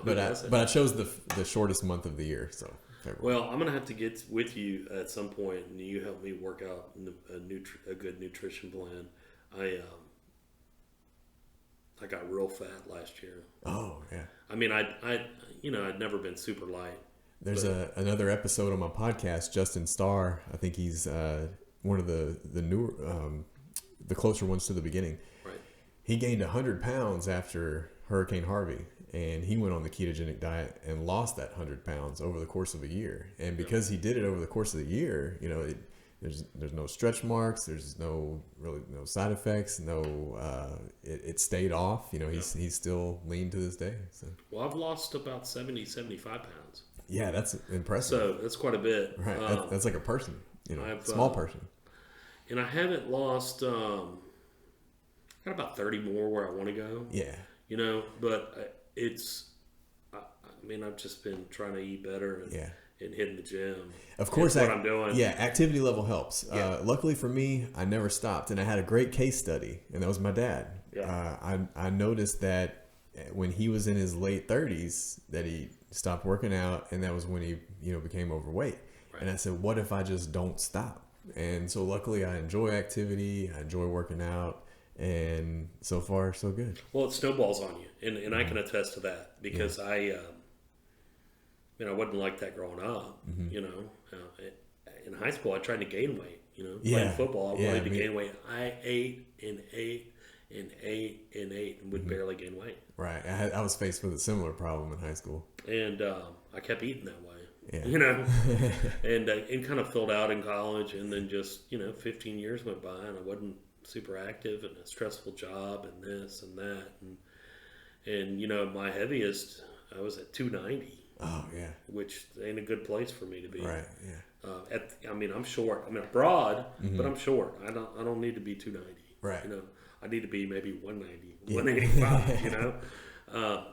But I chose the shortest month of the year, so. February. Well, I'm gonna have to get with you at some point, and you help me work out a good nutrition plan. I got real fat last year. Oh yeah. I mean, I'd never been super light. There's another episode on my podcast, Justin Starr. I think he's one of the newer, the closer ones to the beginning. Right. He gained 100 pounds after Hurricane Harvey. And he went on the ketogenic diet and lost that 100 pounds over the course of a year. And because he did it over the course of the year, there's no stretch marks, there's no side effects, it stayed off. He's still lean to this day. So. Well, I've lost about 75 pounds. Yeah, that's impressive. So that's quite a bit. Right, that's like a person, small person. And I haven't lost. Got about 30 more where I want to go. Yeah. But. I've just been trying to eat better and hitting the gym. Of course, that's what I'm doing. Yeah, activity level helps. Yeah. Luckily for me, I never stopped, and I had a great case study, and that was my dad. Yeah. I noticed that when he was in his late 30s, that he stopped working out, and that was when he became overweight. Right. And I said, what if I just don't stop? And so luckily, I enjoy activity. I enjoy working out. And so far, so good. Well, it snowballs on you, and I can attest to that because I wasn't like that growing up. In high school, I tried to gain weight. Playing football, I wanted to gain weight. I ate and ate and ate and ate and would barely gain weight. Right. I was faced with a similar problem in high school, and I kept eating that way. Yeah. And kind of filled out in college, and then just 15 years went by, and I wasn't super active and a stressful job and this and that and my heaviest I was at 290. Oh yeah. Which ain't a good place for me to be. Right. Yeah. I'm short. I'm broad, but I'm short. I don't need to be 290. Right. I need to be maybe 190, 185.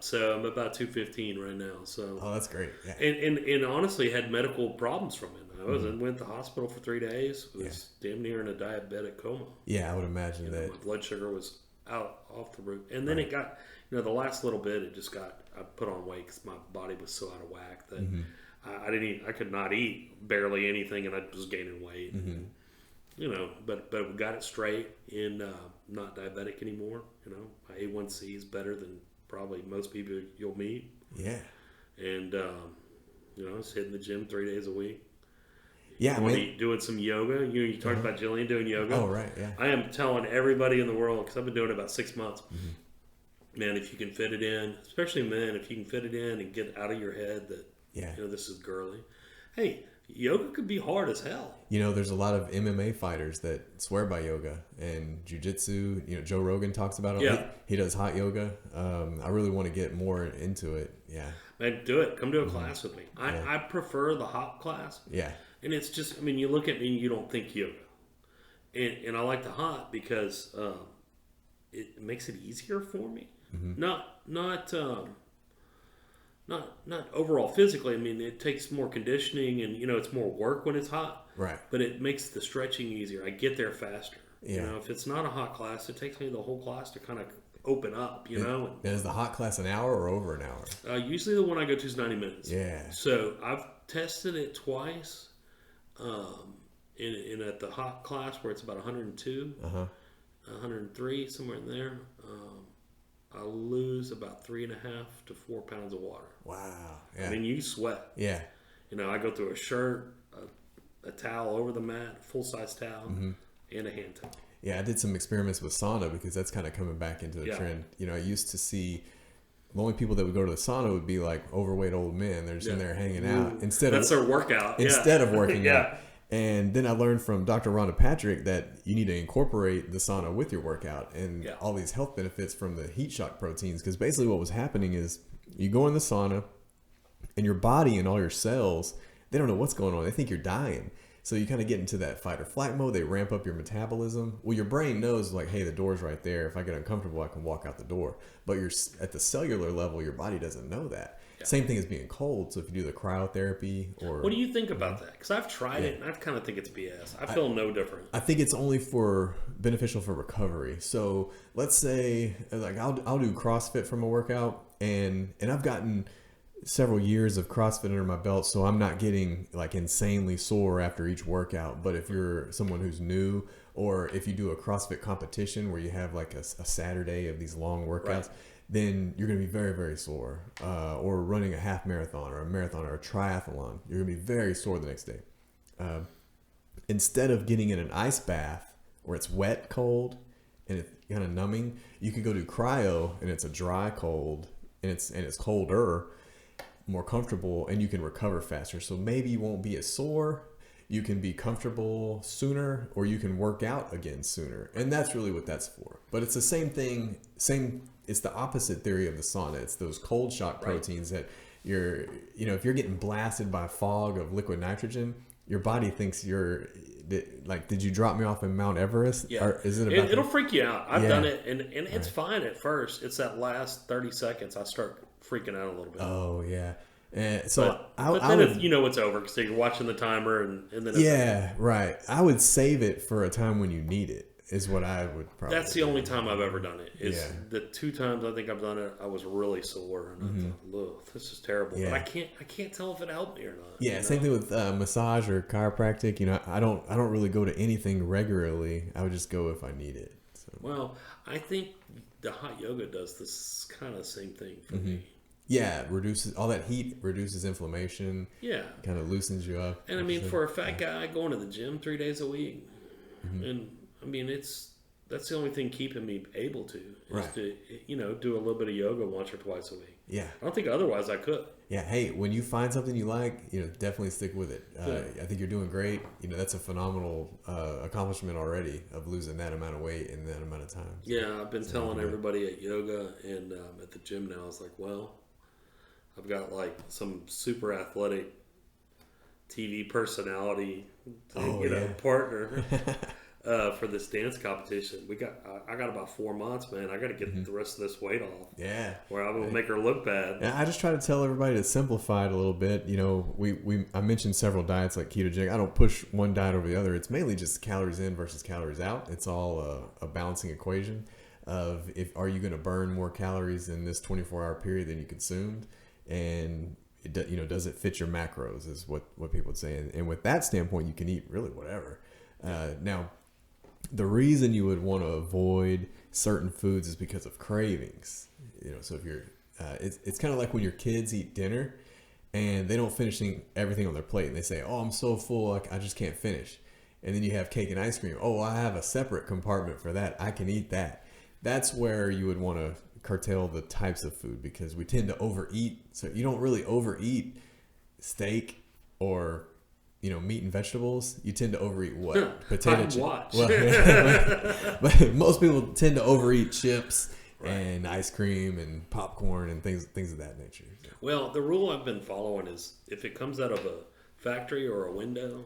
So I'm about 215 right now. So. Oh, that's great. Yeah. And honestly had medical problems from it. I went to the hospital for 3 days. Was damn near in a diabetic coma. Yeah, I would imagine that. My blood sugar was off the roof. And then it got, the last little bit, I put on weight because my body was so out of whack that I could not eat barely anything, and I was gaining weight. But we got it straight, and not diabetic anymore. My A1C is better than probably most people you'll meet. Yeah. And, I was hitting the gym 3 days a week. Yeah, doing some yoga. You talked about Jillian doing yoga. Oh, right, yeah. I am telling everybody in the world, because I've been doing it about 6 months, man, if you can fit it in, especially men, if you can fit it in and get out of your head that, this is girly. Hey, yoga could be hard as hell. There's a lot of MMA fighters that swear by yoga and jiu-jitsu. Joe Rogan talks about it. Yeah. He does hot yoga. I really want to get more into it. Yeah. Man, do it. Come do a class with me. I prefer the hot class. Yeah. And it's just, you look at me and you don't think yoga. And I like the hot because it makes it easier for me. Not overall physically. It takes more conditioning and, it's more work when it's hot. Right. But it makes the stretching easier. I get there faster. Yeah. If it's not a hot class, it takes me the whole class to kind of open up, Is the hot class an hour or over an hour? Usually the one I go to is 90 minutes. Yeah. So I've tested it twice. In at the hot class where it's about 102, 103, somewhere in there, I lose about 3.5 to 4 pounds of water. Wow. Yeah. You sweat. Yeah. I go through a shirt, a towel over the mat, full size towel, and a hand towel. Yeah, I did some experiments with sauna because that's kind of coming back into the trend. I used to see the only people that would go to the sauna would be like overweight old men. They're just in there hanging out that's their workout. Instead of working out. And then I learned from Dr. Rhonda Patrick that you need to incorporate the sauna with your workout and all these health benefits from the heat shock proteins. Because basically what was happening is you go in the sauna, And your body and all your cells, they don't know what's going on. They think you're dying. So you kind of get into that fight or flight mode. They ramp up your metabolism. Well, your brain knows like, hey, the door's right there. If I get uncomfortable, I can walk out the door. But you're at the cellular level, your body doesn't know that. Yeah. Same thing as being cold. So if you do the cryotherapy or... What do you think about that? Because I've tried it and I kind of think it's BS. I feel no different. I think it's only beneficial for recovery. So let's say like I'll do CrossFit from a workout and I've gotten several years of CrossFit under my belt, so I'm not getting like insanely sore after each workout. But if you're someone who's new, or if you do a CrossFit competition where you have like a Saturday of these long workouts, then you're going to be very, very sore. Or running a half marathon or a marathon or a triathlon, you're going to be very sore the next day. Instead of getting in an ice bath where it's wet, cold, and it's kind of numbing, you can go do cryo and it's a dry cold and it's colder, more comfortable, and you can recover faster. So maybe you won't be as sore, you can be comfortable sooner, or you can work out again sooner. And that's really what that's for. But it's the same thing, it's the opposite theory of the sauna. It's those cold shock proteins that if you're getting blasted by fog of liquid nitrogen, your body thinks you're like, did you drop me off in Mount Everest? Yeah. Or is it'll freak you out. I've done it, and it's fine at first. It's that last 30 seconds I start freaking out a little bit. Oh yeah. And so but then if you know it's over because you're watching the timer and then right. I would save it for a time when you need it. Is what I would probably. That's the only time I've ever done it. The 2 times I think I've done it, I was really sore, and I thought, "Look, this is terrible." Yeah. But I can't tell if it helped me or not. Yeah, same thing with massage or chiropractic. I don't really go to anything regularly. I would just go if I need it. So. Well, I think the hot yoga does this kind of same thing for me. Yeah, reduces all that heat, reduces inflammation. Yeah, kind of loosens you up. And I mean, for a fat guy going to the gym 3 days a week, and I mean, that's the only thing keeping me able to to do a little bit of yoga once or twice a week. Yeah, I don't think otherwise I could. Yeah, hey, when you find something you like, definitely stick with it. I think you're doing great. That's a phenomenal accomplishment already of losing that amount of weight in that amount of time. So, yeah, I've been telling everybody at yoga and at the gym now. I was like, well, I've got like some super athletic TV personality, partner. For this dance competition, I got about 4 months, man. I got to get the rest of this weight off. Yeah, where I will make her look bad. Yeah, I just try to tell everybody to simplify it a little bit. I mentioned several diets like ketogenic. I don't push one diet over the other. It's mainly just calories in versus calories out. It's all a balancing equation of are you going to burn more calories in this 24-hour period than you consumed, and does it fit your macros? Is what people would say. And with that standpoint, you can eat really whatever. Now. The reason you would want to avoid certain foods is because of cravings. So if you're, it's kind of like when your kids eat dinner and they don't finish everything on their plate and they say, "Oh, I'm so full, I just can't finish." And then you have cake and ice cream. "Oh, I have a separate compartment for that. I can eat that." That's where you would want to curtail the types of food, because we tend to overeat. So you don't really overeat steak or meat and vegetables. You tend to overeat what? Potato chips. Well, but most people tend to overeat chips and ice cream and popcorn and things of that nature. Well, the rule I've been following is if it comes out of a factory or a window,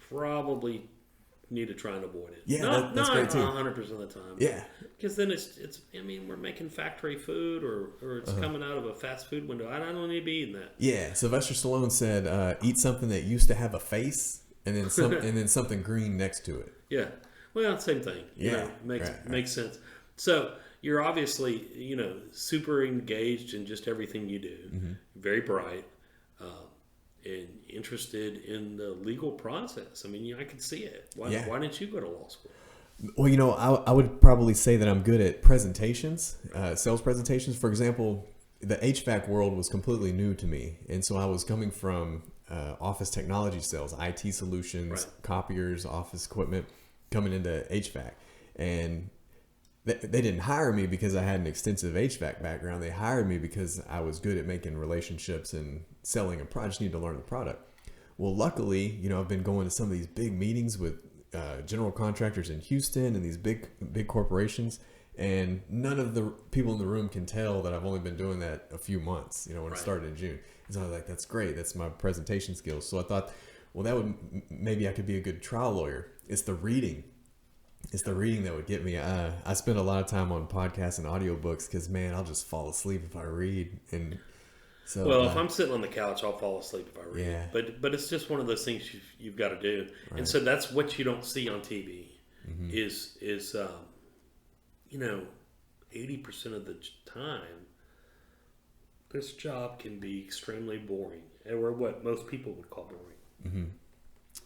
probably need to try and avoid it. Yeah, that's great too. 100% of the time. Yeah, because then it's. I mean, we're making factory food or it's coming out of a fast food window. I don't need to be eating that. Yeah, Sylvester Stallone said, "Eat something that used to have a face, and then something green next to it." Yeah, well, same thing. Makes sense. So you're obviously super engaged in just everything you do. Very bright. And interested in the legal process. I mean, I could see it. Why didn't you go to law school? Well, I would probably say that I'm good at presentations, sales presentations. For example, the HVAC world was completely new to me. And so I was coming from office technology sales, IT solutions, copiers, office equipment, coming into HVAC. And they didn't hire me because I had an extensive HVAC background. They hired me because I was good at making relationships and selling a product. I just need to learn the product. Well, luckily, I've been going to some of these big meetings with general contractors in Houston and these big corporations, And none of the people in the room can tell that I've only been doing that a few months, you know, when it started in June. And so I was like, that's great. That's my presentation skills. So I thought, well, that would, maybe I could be a good trial lawyer. It's the reading. It's the reading that would get me. I spend a lot of time on podcasts and audiobooks because, man, I'll just fall asleep if I read. And so, well, if I'm sitting on the couch, I'll fall asleep if I read. Yeah. But it's just one of those things you've got to do. Right. And so that's what you don't see on TV is 80% of the time, this job can be extremely boring, or what most people would call boring.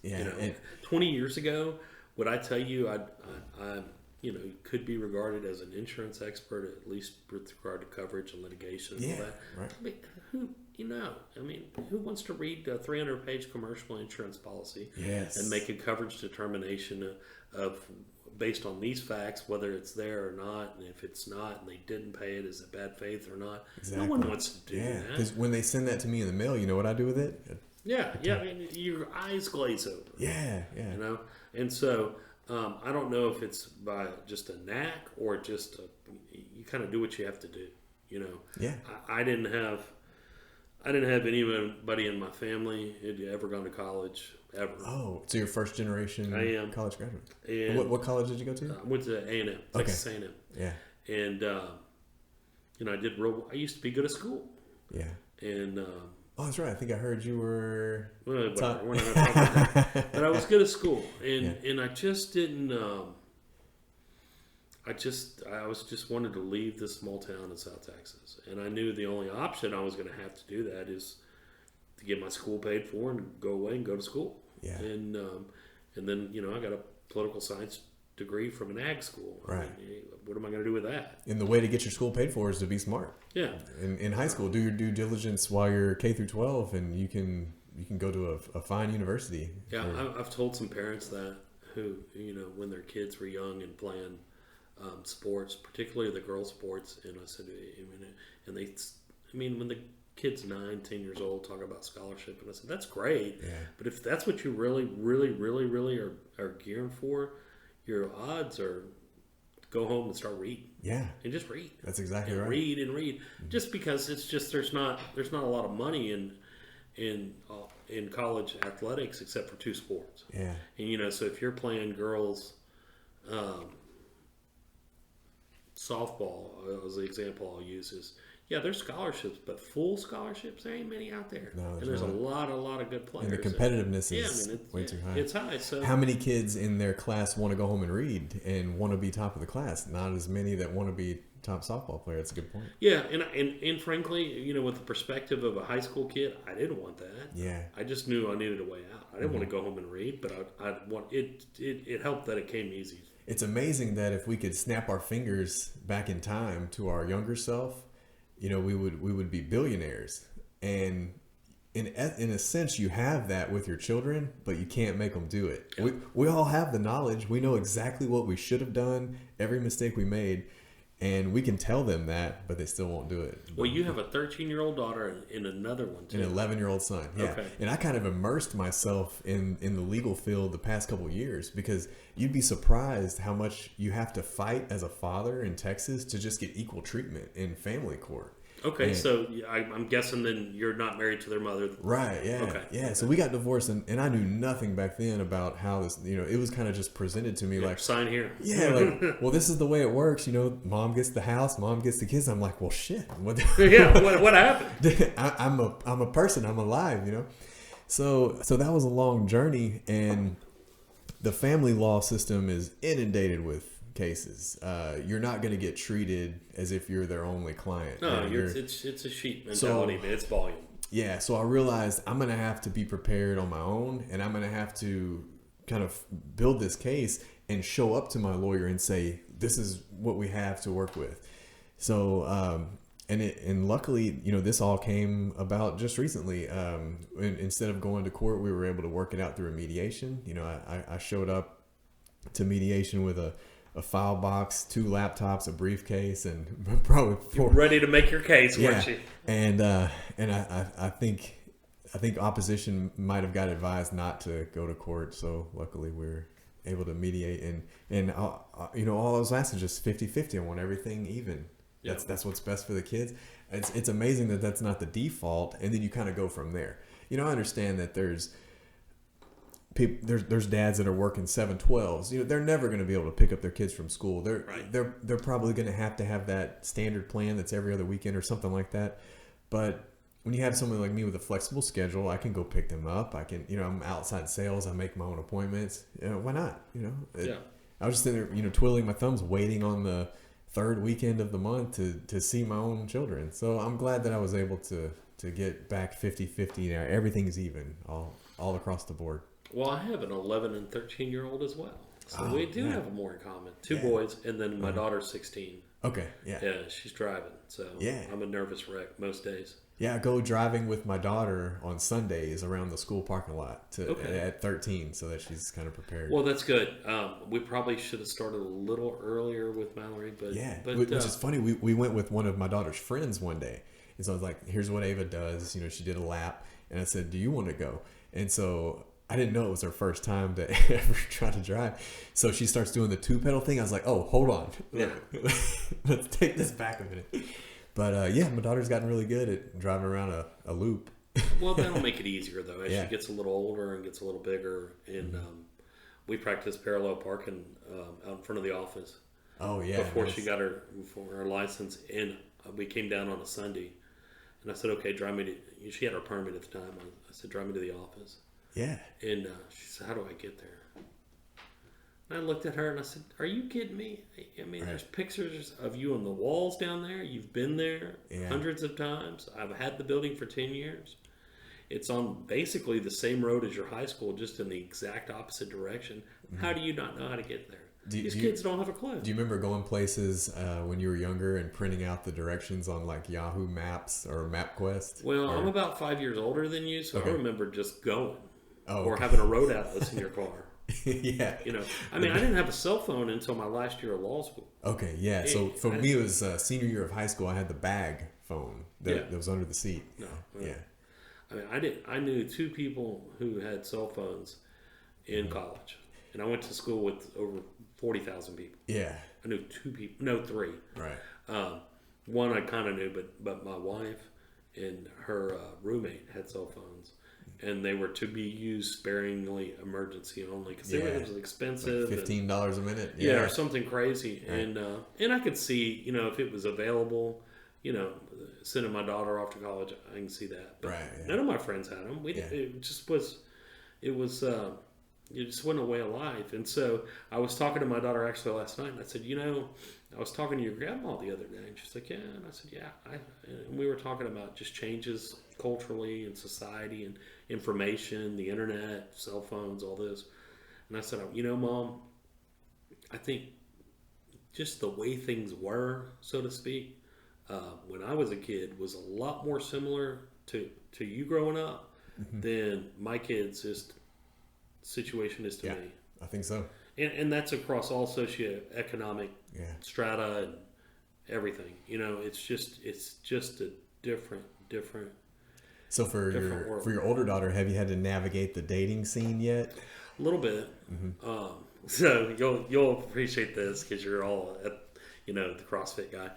Yeah. 20 years ago, would I tell you I could be regarded as an insurance expert, at least with regard to coverage and litigation and all that? Right. I mean, who wants to read a 300-page commercial insurance policy and make a coverage determination of based on these facts, whether it's there or not, and if it's not, and they didn't pay it, is it bad faith or not? Exactly. No one wants to do that. Because when they send that to me in the mail, you know what I do with it? I mean, your eyes glaze over. Yeah. And so I don't know if it's by just a knack or just you kind of do what you have to do. Yeah. I didn't have anybody in my family who'd ever gone to college ever. Oh, so you're first generation college graduate. And what college did you go to? I went to A&M, Texas A&M. Yeah. And I used to be good at school. Yeah. And oh, that's right. I think I heard you were. We're not talking about that. But I was good at school, and I just didn't. I was just wanted to leave this small town in South Texas, and I knew the only option I was going to have to do that is to get my school paid for and go away and go to school. Yeah. And then I got a political science degree from an ag school. Right. I mean, what am I going to do with that? And the way to get your school paid for is to be smart. Yeah. In high school, do your due diligence while you're K through 12, and you can go to a fine university. Yeah, I've told some parents that who when their kids were young and playing sports, particularly the girls' sports, and I said, when the kid's 9, 10 years old, talk about scholarship, and I said that's great. Yeah. But if that's what you really, really, really, really are gearing for, your odds are go home and start reading. Yeah. And just read. That's exactly right. Read and read. Mm-hmm. Just because it's just there's not a lot of money in college athletics except for 2 sports. Yeah. And so if you're playing girls softball, as the example I'll use is, there's scholarships, but full scholarships, there ain't many out there. No, and there's a lot of good players. And the competitiveness is way too high. It's high. So how many kids in their class want to go home and read and want to be top of the class? Not as many that want to be top softball player. That's a good point. Yeah, and frankly, with the perspective of a high school kid, I didn't want that. Yeah. I just knew I needed a way out. I didn't want to go home and read, but I want it. It helped that it came easy. It's amazing that if we could snap our fingers back in time to our younger self, we would be billionaires. And in a sense, you have that with your children, but you can't make them do it. Yeah. We all have the knowledge. We know exactly what we should have done, every mistake we made, and we can tell them that, but they still won't do it. Well, you have a 13-year-old daughter and another one too. An 11-year-old son. Yeah. Okay. And I kind of immersed myself in the legal field the past couple of years, because you'd be surprised how much you have to fight as a father in Texas to just get equal treatment in family court. Okay, so I'm guessing then you're not married to their mother. Right, yeah. Okay. Yeah, so we got divorced, and I knew nothing back then about how this, it was kind of just presented to me like... Sign here. Yeah, like, well, this is the way it works, mom gets the house, mom gets the kids. I'm like, well, shit. What happened? I'm a person, I'm alive, So that was a long journey, and the family law system is inundated with cases. You're not going to get treated as if you're their only client. No, it's a sheep mentality, but it's volume. Yeah, so I realized I'm going to have to be prepared on my own, and I'm going to have to kind of build this case and show up to my lawyer and say, this is what we have to work with. So, and luckily, this all came about just recently. Instead of going to court, we were able to work it out through a mediation. I showed up to mediation with a file box, 2 laptops, a briefcase, and probably 4. You're ready to make your case, weren't you? And I think opposition might have got advised not to go to court. So luckily we're able to mediate and all I was asking just 50-50. I want everything even. Yeah. That's what's best for the kids. It's amazing that that's not the default, and then you kind of go from there. I understand that there's dads that are working 7-12s. They're never going to be able to pick up their kids from school. They're probably going to have that standard plan that's every other weekend or something like that. But when you have someone like me with a flexible schedule, I can go pick them up. I can, I'm outside sales. I make my own appointments. Why not? I was just in there, twiddling my thumbs, waiting on the third weekend of the month to see my own children. So I'm glad that I was able to get back 50-50. Everything's even all across the board. Well, I have an 11 and 13-year-old as well. So we do have more in common. Two boys, and then my daughter's 16. Okay, yeah. Yeah, she's driving. So I'm a nervous wreck most days. Yeah, I go driving with my daughter on Sundays around the school parking lot at 13 so that she's kind of prepared. Well, that's good. We probably should have started a little earlier with Mallory. But which is funny. We went with one of my daughter's friends one day. And so I was like, here's what Ava does. She did a lap. And I said, do you want to go? And so I didn't know it was her first time to ever try to drive. So she starts doing the 2-pedal thing. I was like, oh, hold on. Yeah. Let's take this back a minute. But my daughter's gotten really good at driving around a loop. Well, that'll make it easier, though, as she gets a little older and gets a little bigger. And we practiced parallel parking out in front of the office. Oh, yeah. Before she got her license. And we came down on a Sunday. And I said, okay, drive me to... She had her permit at the time. I said, drive me to the office. Yeah. And she said, how do I get there? And I looked at her and I said, are you kidding me? I mean, there's pictures of you on the walls down there. You've been there hundreds of times. I've had the building for 10 years. It's on basically the same road as your high school, just in the exact opposite direction. Mm-hmm. How do you not know how to get there? These kids don't have a clue. Do you remember going places when you were younger and printing out the directions on like Yahoo Maps or MapQuest? Well, I'm about 5 years older than you, so I remember just going. Oh, or having a road atlas in your car. Yeah. I didn't have a cell phone until my last year of law school. Okay, yeah. So for me, it was senior year of high school. I had the bag phone that was under the seat. No. Yeah. I knew two people who had cell phones in college. And I went to school with over 40,000 people. Yeah. I knew two people. No, three. Right. One I kind of knew, but my wife and her roommate had cell phones. And they were to be used sparingly, emergency only, because it was expensive. Like $15 a minute. Yeah, or something crazy. Right. And I could see, if it was available, sending my daughter off to college, I can see that. But none of my friends had them. It just went a way of life. And so I was talking to my daughter actually last night, and I said, I was talking to your grandma the other day, and she's like, yeah. And I said, yeah. And we were talking about just changes culturally in society and information, the internet, cell phones, all this. And I said, Mom, I think just the way things were, so to speak, when I was a kid was a lot more similar to you growing up than my kids' situation is to me. I think so. And that's across all socioeconomic strata and everything. It's just a different. So for your older daughter, have you had to navigate the dating scene yet? A little bit. Mm-hmm. So you'll appreciate this because you're all at the CrossFit guy.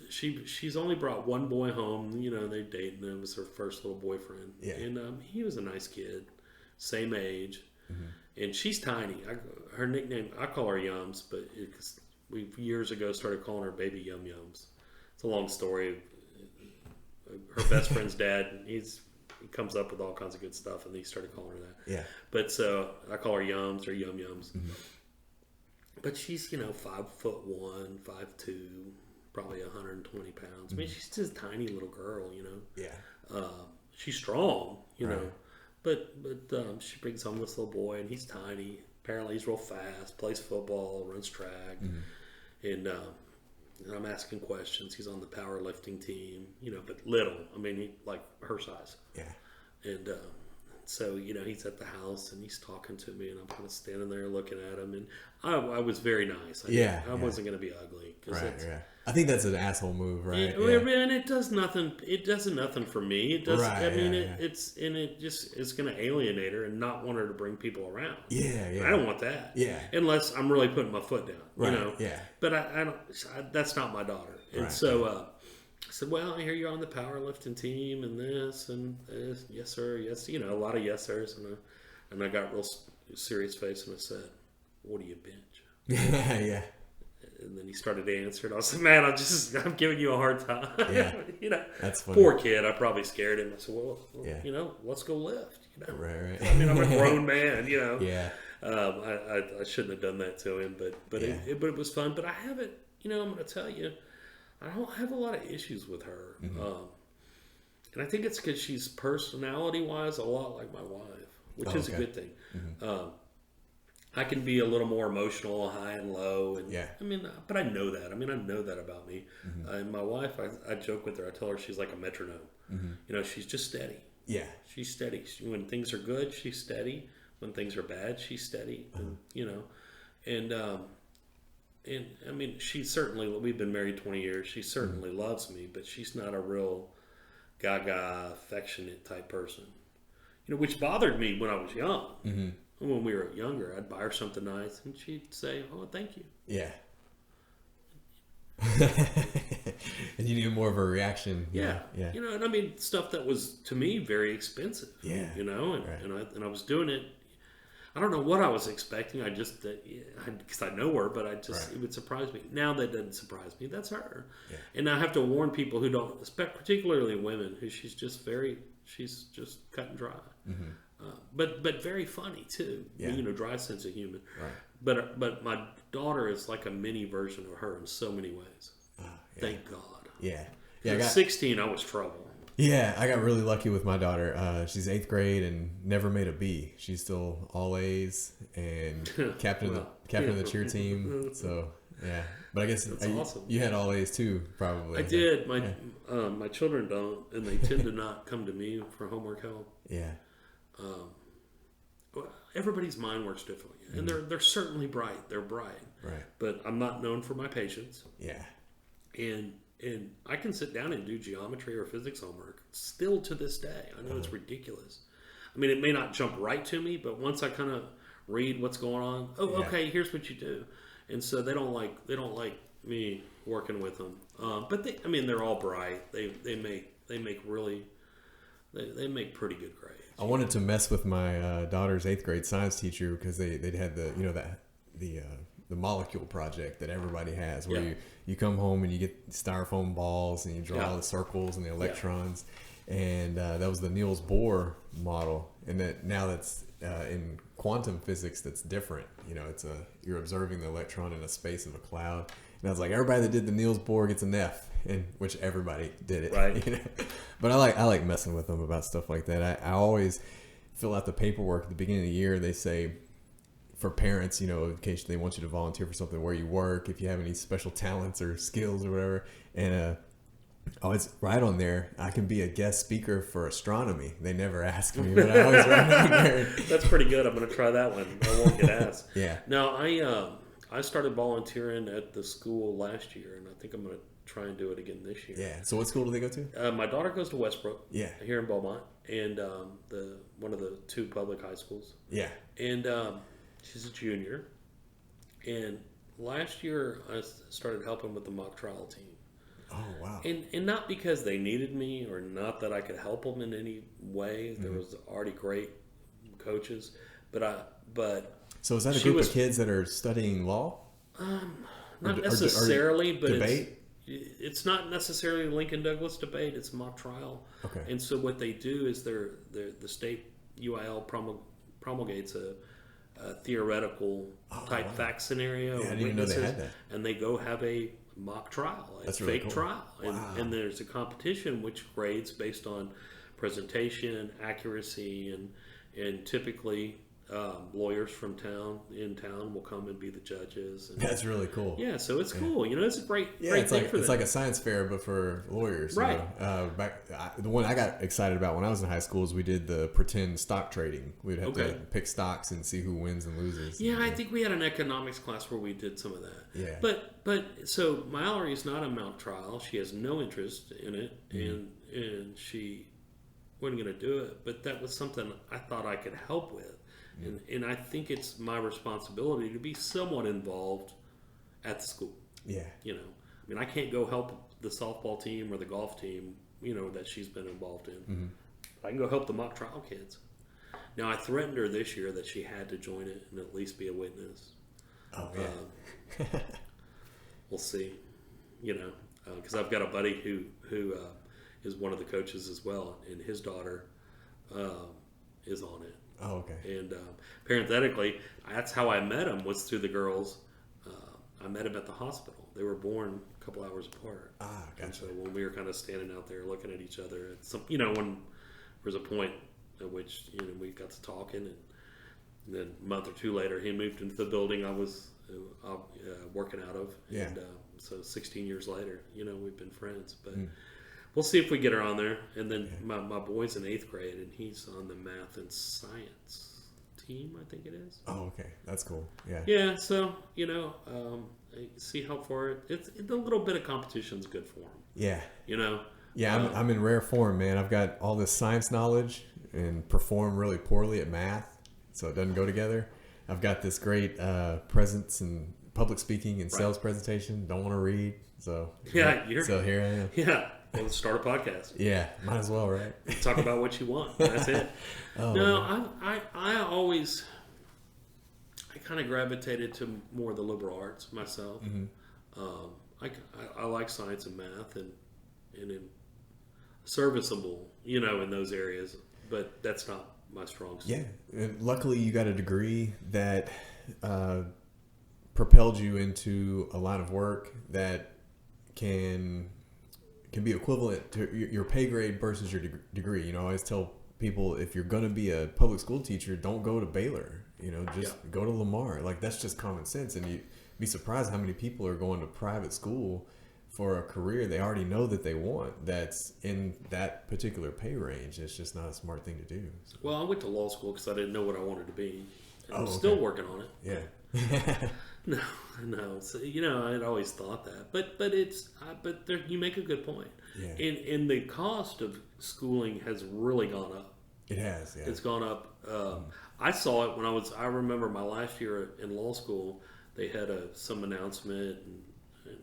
She's only brought one boy home. They dated, and it was her first little boyfriend. Yeah. And he was a nice kid, same age. Mm-hmm. And she's tiny. Her nickname, I call her Yums, but we years ago started calling her Baby Yum Yums. It's a long story. Her best friend's dad, he comes up with all kinds of good stuff, and he started calling her that. Yeah. But so I call her Yums or Yum Yums. Mm-hmm. But she's 5'1", 5'2", probably 120 pounds. Mm-hmm. I mean, she's just a tiny little girl. Yeah. She's strong. Right. But she brings home this little boy, and he's tiny. Apparently, he's real fast. Plays football, runs track, and I'm asking questions. He's on the powerlifting team, but little. I mean, he like her size. Yeah. And So, he's at the house and he's talking to me, and I'm kind of standing there looking at him, and I was very nice. I wasn't going to be ugly. Right. I think that's an asshole move, right? And it does nothing. It does nothing for me. It does. Right, it just is going to alienate her and not want her to bring people around. Yeah. I don't want that. Yeah. Unless I'm really putting my foot down. Right. Yeah. But I don't. That's not my daughter. And so I said, well, I hear you're on the powerlifting team and this and this. Yes, sir. Yes. A lot of yes, sirs. And I got real serious face and I said, what do you bench? Yeah. And then he started to answer it. I was like, man, I'm giving you a hard time. Yeah. That's funny. Poor kid. I probably scared him. I said, well, let's go lift. Right. I mean, I'm a grown man, Yeah. I shouldn't have done that to him, but it was fun. But I haven't, I'm going to tell you, I don't have a lot of issues with her. Mm-hmm. And I think it's because she's personality-wise a lot like my wife, which is a good thing. Mm-hmm. I can be a little more emotional, high and low, and but I know that. I know that about me. Mm-hmm. And my wife, I joke with her. I tell her she's like a metronome. Mm-hmm. She's just steady. Yeah, she's steady. When things are good, she's steady. When things are bad, she's steady. And she certainly. We've been married 20 years. She certainly loves me, but she's not a real gaga, affectionate type person. Which bothered me when I was young. Mm-hmm. When we were younger, I'd buy her something nice, and she'd say, "Oh, thank you." Yeah. And you need more of a reaction. Yeah. And stuff that was to me very expensive. Yeah. And I was doing it. I don't know what I was expecting. I just because I know her, but it would surprise me. Now that doesn't surprise me. That's her. Yeah. And I have to warn people who don't, particularly women, who she's just cut and dry. Mm-hmm. But very funny too. Yeah. Dry sense of humor. Right. But my daughter is like a mini version of her in so many ways. Thank God. Yeah. At 16, I was trouble. Yeah, I got really lucky with my daughter. She's 8th grade and never made a B. She's still all A's and captain of the cheer team. So yeah, but I guess awesome. You had all A's too, probably. I did. My children don't, and they tend to not come to me for homework help. Yeah. Everybody's mind works differently, and they're certainly bright. They're bright, right? But I'm not known for my patience. Yeah, and I can sit down and do geometry or physics homework still to this day. I know it's ridiculous. It may not jump right to me, but once I kind of read what's going on, okay, here's what you do, and so they don't like me working with them. But they're all bright. They make pretty good grades. I wanted to mess with my daughter's 8th grade science teacher because they'd had the molecule project that everybody has, where you come home and you get styrofoam balls and you draw all the circles and the electrons, and that was the Niels Bohr model, and that now that's in quantum physics that's different. You're observing the electron in a space of a cloud, and I was like, everybody that did the Niels Bohr gets an F. In which everybody did it, right? But I like messing with them about stuff like that. I always fill out the paperwork at the beginning of the year. They say for parents, in case they want you to volunteer for something where you work, if you have any special talents or skills or whatever. And I always write on there, I can be a guest speaker for astronomy. They never ask me, but I always write on there. That's pretty good. I'm going to try that one. I won't get asked. Yeah. Now I started volunteering at the school last year, and I think I'm going to try and do it again this year. Yeah. So what school do they go to? My daughter goes to Westbrook. Yeah. Here in Beaumont, and one of the 2 public high schools. Yeah. And she's a junior. And last year I started helping with the mock trial team. Oh wow. And not because they needed me, or not that I could help them in any way. There was already great coaches, but. So is that a group of kids that are studying law? Not necessarily, but debate. It's not necessarily Lincoln Douglas debate. It's mock trial. Okay. And so what they do is the state UIL promulgates a theoretical type fact scenario. Yeah, I didn't even know they had that. And they go have a mock trial, That's fake really cool. trial, Wow. and there's a competition which grades based on presentation, accuracy, and typically lawyers from in town will come and be the judges. And, that's really cool. Yeah, so it's cool. It's a great it's thing like for them. It's like a science fair, but for lawyers. Right. The one I got excited about when I was in high school is we did the pretend stock trading. We'd have to pick stocks and see who wins and loses. Yeah, I think we had an economics class where we did some of that. Yeah. But so Mallory is not a mock trial. She has no interest in it, and she wasn't going to do it. But that was something I thought I could help with. And I think it's my responsibility to be somewhat involved at the school. Yeah. I can't go help the softball team or the golf team, that she's been involved in. Mm-hmm. But I can go help the mock trial kids. Now, I threatened her this year that she had to join it and at least be a witness. Oh, yeah. We'll see, because I've got a buddy who is one of the coaches as well, and his daughter is on it. Oh, okay. And parenthetically, that's how I met him, was through the girls. I met him at the hospital. They were born a couple hours apart. Ah, gotcha. And so when we were kind of standing out there looking at each other, when there was a point at which we got to talking, and then a month or two later, he moved into the building I was working out of. Yeah. And so 16 years later, we've been friends. But we'll see if we get her on there. And then my boy's in 8th grade, and he's on the math and science team, I think it is. Oh, okay. That's cool. Yeah. Yeah, so, see how far it's a little bit of competition's good for him. Yeah. Yeah, I'm in rare form, man. I've got all this science knowledge and perform really poorly at math, so it doesn't go together. I've got this great presence and public speaking and sales presentation. Don't want to read, so so here I am. Yeah, well, let's start a podcast. Yeah, might as well, right? Talk about what you want. That's it. I kind of gravitated to more the liberal arts myself. Mm-hmm. I like science and math and serviceable, in those areas, but that's not my strong suit. Yeah, and luckily you got a degree that propelled you into a line of work that can be equivalent to your pay grade versus your degree. I always tell people, if you're going to be a public school teacher, don't go to Baylor. Just go to Lamar. Like, that's just common sense. And you'd be surprised how many people are going to private school for a career they already know that they want, that's in that particular pay range. It's just not a smart thing to do. So. Well, I went to law school because I didn't know what I wanted to be. And I'm still working on it. Yeah. No. So, I'd always thought that, but you make a good point. Yeah. And the cost of schooling has really gone up. It has. Yeah. It's gone up. I saw it when I remember my last year in law school. They had some announcement, and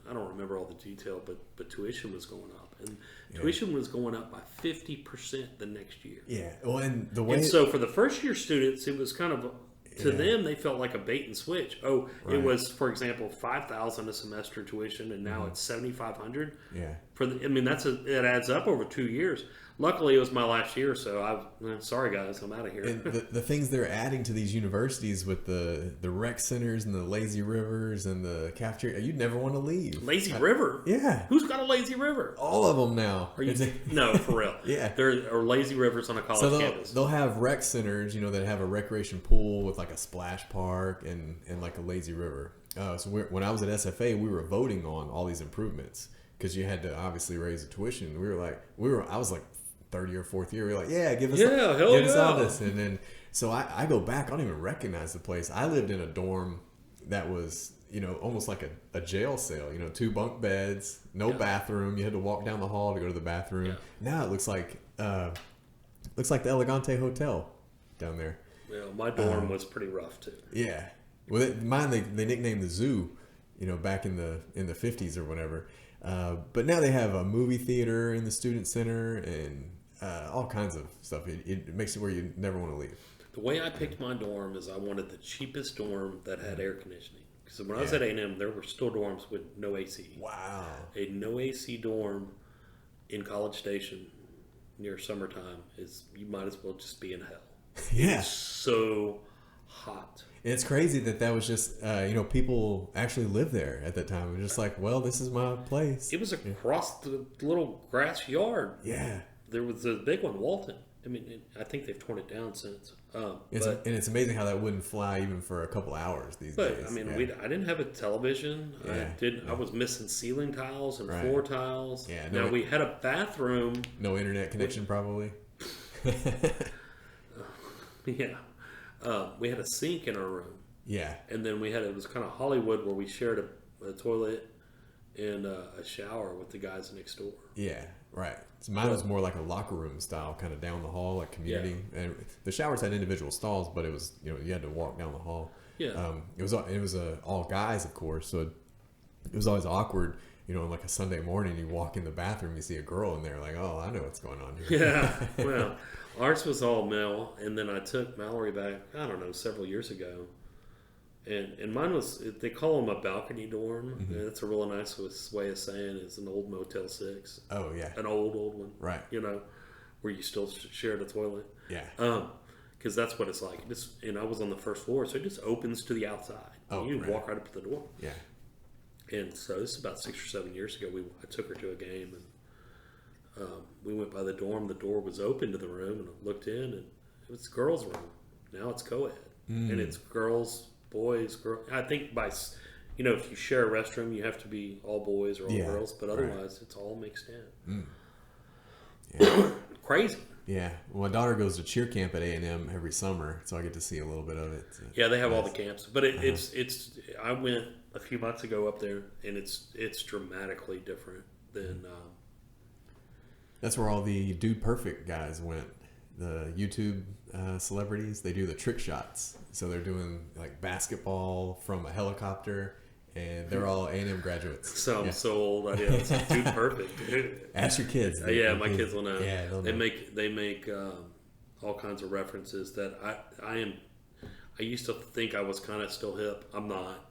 I don't remember all the detail, but tuition was going up, and tuition was going up by 50% the next year. Yeah. Well, and so for the first year students, it was kind of to them, they felt like a bait and switch. Oh, right. It was, for example, $5,000 a semester tuition, and now it's $7,500. Yeah. It adds up over 2 years. Luckily, it was my last year, so sorry guys, I'm out of here. And the things they're adding to these universities with the rec centers and the lazy rivers and the cafeteria, you'd never want to leave. Lazy river? Yeah. Who's got a lazy river? All of them now. No, for real. Yeah. There are lazy rivers on a college campus. They'll have rec centers, that have a recreation pool with like a splash park and like a lazy river. So when I was at SFA, we were voting on all these improvements because you had to obviously raise the tuition. I was like 30 or 4th year, we were like, give us all this. And then, so I go back, I don't even recognize the place. I lived in a dorm that was, almost like a jail cell, 2 bunk beds, no bathroom. You had to walk down the hall to go to the bathroom. Yeah. Now it looks like the Elegante Hotel down there. Well, my dorm was pretty rough too. Yeah. Well, mine, they nicknamed the zoo, back in the 50s or whatever. But now they have a movie theater in the student center and all kinds of stuff. It makes it where you never want to leave. The way I picked my dorm is I wanted the cheapest dorm that had air conditioning. Because when I was at A&M, there were still dorms with no AC. Wow. A no AC dorm in College Station near summertime you might as well just be in hell. Yeah. It's so hot. It's crazy that was just, people actually lived there at that time. It was just like, well, this is my place. It was across the little grass yard. Yeah. There was a big one, Walton. I think they've torn it down since. It's amazing how that wouldn't fly even for a couple hours these days. But I mean, I didn't have a television. I was missing ceiling tiles and floor tiles. Yeah. Now we had a bathroom. No internet connection, probably. Yeah. We had a sink in our room. Yeah. And then it was kind of Hollywood where we shared a toilet and a shower with the guys next door. Yeah, right. So mine was more like a locker room style, kind of down the hall, like community. Yeah. And the showers had individual stalls, but it was, you had to walk down the hall. Yeah. It was all guys, of course, so it was always awkward. Like a Sunday morning, you walk in the bathroom, you see a girl in there, like, oh, I know what's going on here. Yeah. Well, ours was all male, and then I took Mallory back, I don't know, several years ago. And mine was, they call them a balcony dorm. Mm-hmm. That's a really nice way of saying it's an old Motel 6. Oh, yeah. An old one. Right. Where you still share the toilet. Yeah. Because that's what it's like. And I was on the first floor, so it just opens to the outside. Oh, you walk right up to the door. Yeah. And so this is about 6 or 7 years ago. I took her to a game, and we went by the dorm. The door was open to the room, and I looked in, and it was the girls' room. Now it's co-ed. And it's girls, boys, girls. I think if you share a restroom, you have to be all boys or all girls, but otherwise it's all mixed in. Yeah. Crazy. Yeah. Well, my daughter goes to cheer camp at A&M every summer, so I get to see a little bit of it. So. Yeah, they have all the camps, but it's. I went a few months ago up there, and it's dramatically different than. That's where all the Dude Perfect guys went. The YouTube celebrities, they do the trick shots. So they're doing like basketball from a helicopter, and they're all A&M graduates. So I'm so old. I know. It's Dude Perfect. Ask your kids. My kids will know. Yeah, they'll know. They make all kinds of references that I used to think I was kind of still hip. I'm not.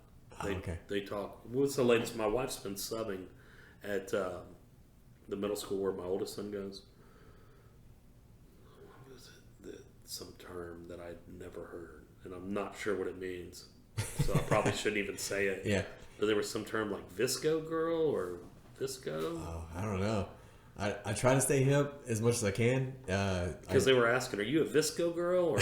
They talk. What's the latest? My wife's been subbing at the middle school where my oldest son goes. What was it? Some term that I'd never heard, and I'm not sure what it means. So I probably shouldn't even say it. Yeah. But there was some term like Visco girl or Visco. Oh, I don't know. I try to stay hip as much as I can. Because they were asking, are you a Visco girl or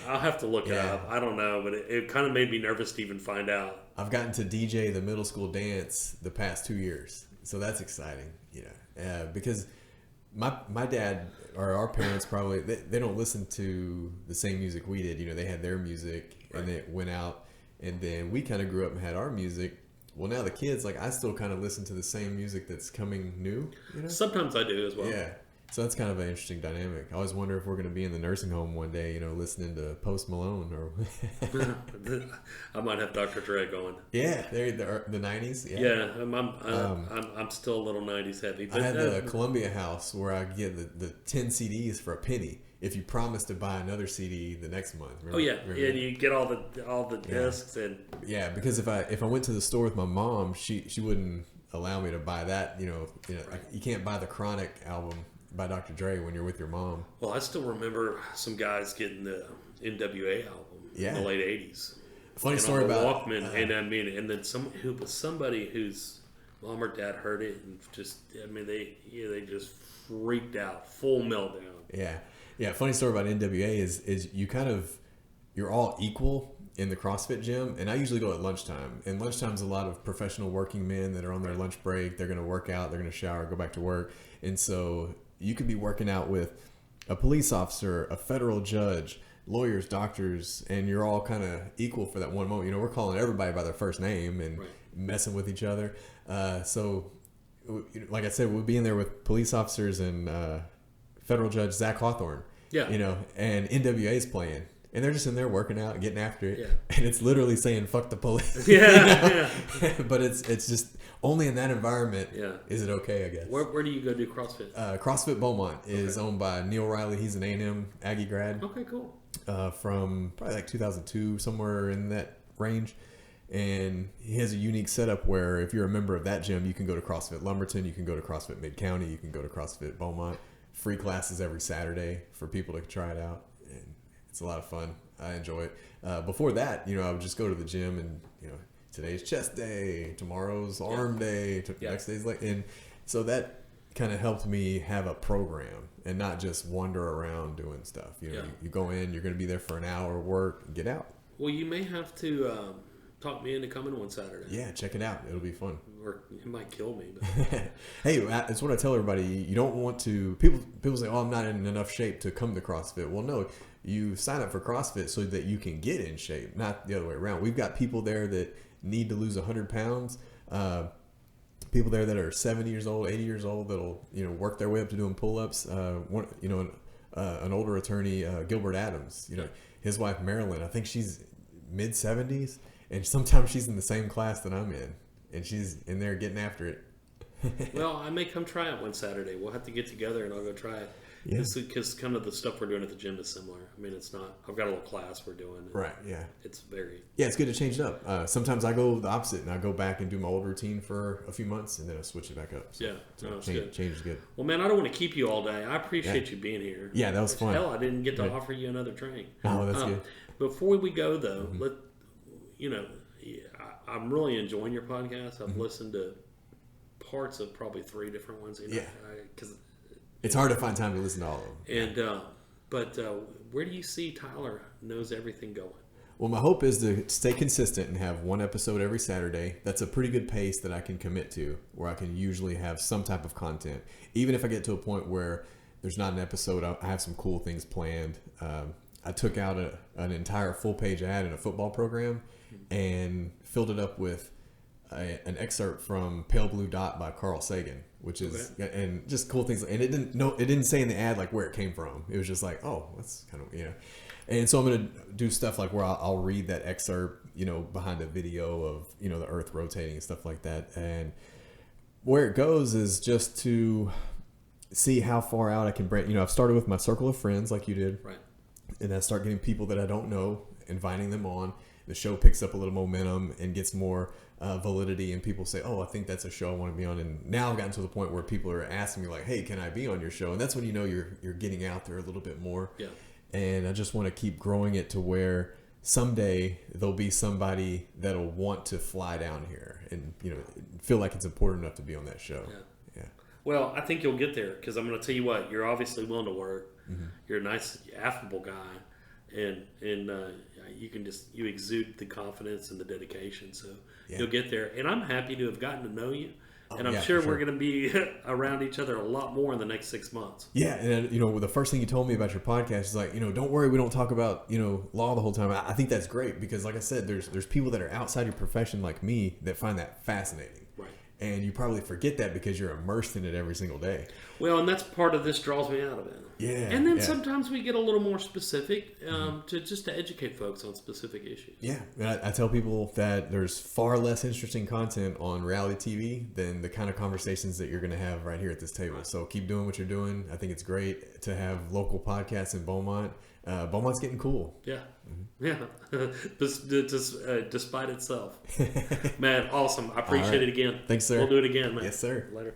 I'll have to look it up. I don't know, but it kind of made me nervous to even find out. I've gotten to DJ the middle school dance the past 2 years, so that's exciting. Because my dad or our parents probably they don't listen to the same music we did. They had their music and it went out, and then we kind of grew up and had our music. Well, now the kids, I still kind of listen to the same music that's coming new. Sometimes I do as well. Yeah. So that's kind of an interesting dynamic. I always wonder if we're going to be in the nursing home one day, listening to Post Malone or. I might have Dr. Dre going. Yeah, the 90s. Yeah, I'm still a little 90s heavy. But I had the Columbia House where I get the 10 CDs for a penny if you promise to buy another CD the next month. Remember, yeah, you get all the discs and. Yeah, because if I went to the store with my mom, she wouldn't allow me to buy that. You can't buy the Chronic album by Dr. Dre when you're with your mom. Well, I still remember some guys getting the NWA album in the late 80s. Funny story about Walkman, and then somebody whose mom or dad heard it and they just freaked out, full meltdown. Yeah. Funny story about NWA is you're all equal in the CrossFit gym, and I usually go at lunchtime. And lunchtime's a lot of professional working men that are on their lunch break. They're going to work out, they're going to shower, go back to work, and so you could be working out with a police officer, a federal judge, lawyers, doctors, and you're all kind of equal for that one moment. We're calling everybody by their first name and messing with each other. So, like I said, we'll be in there with police officers and federal judge Zach Hawthorne. Yeah. And NWA's playing. And they're just in there working out and getting after it. Yeah. And it's literally saying, fuck the police. Yeah. But it's just only in that environment is it okay, I guess. Where do you go do CrossFit? CrossFit Beaumont is owned by Neil Riley. He's an A&M Aggie grad. Okay, cool. From probably 2002, somewhere in that range. And he has a unique setup where if you're a member of that gym, you can go to CrossFit Lumberton, you can go to CrossFit Mid-County, you can go to CrossFit Beaumont. Free classes every Saturday for people to try it out. And it's a lot of fun. I enjoy it. Before that, I would just go to the gym and, today's chest day, tomorrow's arm day, next day's leg. And so that kind of helped me have a program and not just wander around doing stuff. You know, you go in, you're going to be there for an hour, work, and get out. Well, you may have to talk me into coming one Saturday. Yeah, check it out. It'll be fun. Or it might kill me. But. Hey, it's what I tell everybody. You don't want to. People say, "Oh, I'm not in enough shape to come to CrossFit." Well, no. You sign up for CrossFit so that you can get in shape, not the other way around. We've got people there that need to lose 100 pounds. People there that are 70 years old, 80 years old that'll work their way up to doing pull-ups. An older attorney, Gilbert Adams. His wife Marilyn. I think she's mid 70s, and sometimes she's in the same class that I'm in, and she's in there getting after it. Well, I may come try it one Saturday. We'll have to get together and I'll go try it. Yeah. Because kind of the stuff we're doing at the gym is similar. I mean, it's not. I've got a little class we're doing. Right. Yeah. It's very. Yeah, it's good to change it up. Sometimes I go the opposite, and I go back and do my old routine for a few months, and then I switch it back up. So, good. Change is good. Well, man, I don't want to keep you all day. I appreciate you being here. Yeah, that was fun. Hell, I didn't get to offer you another drink. Oh, that's good. Before we go though, I'm really enjoying your podcast. I've listened to parts of probably 3 different ones. Because it's hard to find time to listen to all of them. And but where do you see Tyler knows everything going? Well, my hope is to stay consistent and have 1 episode every Saturday. That's a pretty good pace that I can commit to, where I can usually have some type of content. Even if I get to a point where there's not an episode, I have some cool things planned. I took out an entire full-page ad in a football program and filled it up with an excerpt from Pale Blue Dot by Carl Sagan, which is and just cool things. And it didn't say in the ad like where it came from. It was just like, oh, that's kind of And so I'm gonna do stuff like where I'll read that excerpt, behind a video of the Earth rotating and stuff like that. And where it goes is just to see how far out I can bring. I've started with my circle of friends like you did, right? And I start getting people that I don't know, inviting them on. The show picks up a little momentum and gets more validity, and people say, oh, I think that's a show I want to be on. And now I've gotten to the point where people are asking me like, hey, can I be on your show? And that's when you're getting out there a little bit more. Yeah. And I just want to keep growing it to where someday there'll be somebody that'll want to fly down here and feel like it's important enough to be on that show. Yeah. Well, I think you'll get there, because I'm going to tell you what, you're obviously willing to work. Mm-hmm. You're a nice, affable guy, and you exude the confidence and the dedication. So you'll get there. And I'm happy to have gotten to know you. And I'm sure we're going to be around each other a lot more in the next 6 months. Yeah, and the first thing you told me about your podcast is like, don't worry, we don't talk about law the whole time. I think that's great, because like I said, there's people that are outside your profession like me that find that fascinating. Right. And you probably forget that because you're immersed in it every single day. Well, and that's part of this draws me out of it. Yeah. And then sometimes we get a little more specific to educate folks on specific issues. Yeah. And I tell people that there's far less interesting content on reality TV than the kind of conversations that you're going to have right here at this table. Right. So keep doing what you're doing. I think it's great to have local podcasts in Beaumont. Beaumont's getting cool. Yeah. Yeah. Despite itself. Man, awesome. I appreciate it again. Thanks, sir. We'll do it again, man. Yes, sir. Later.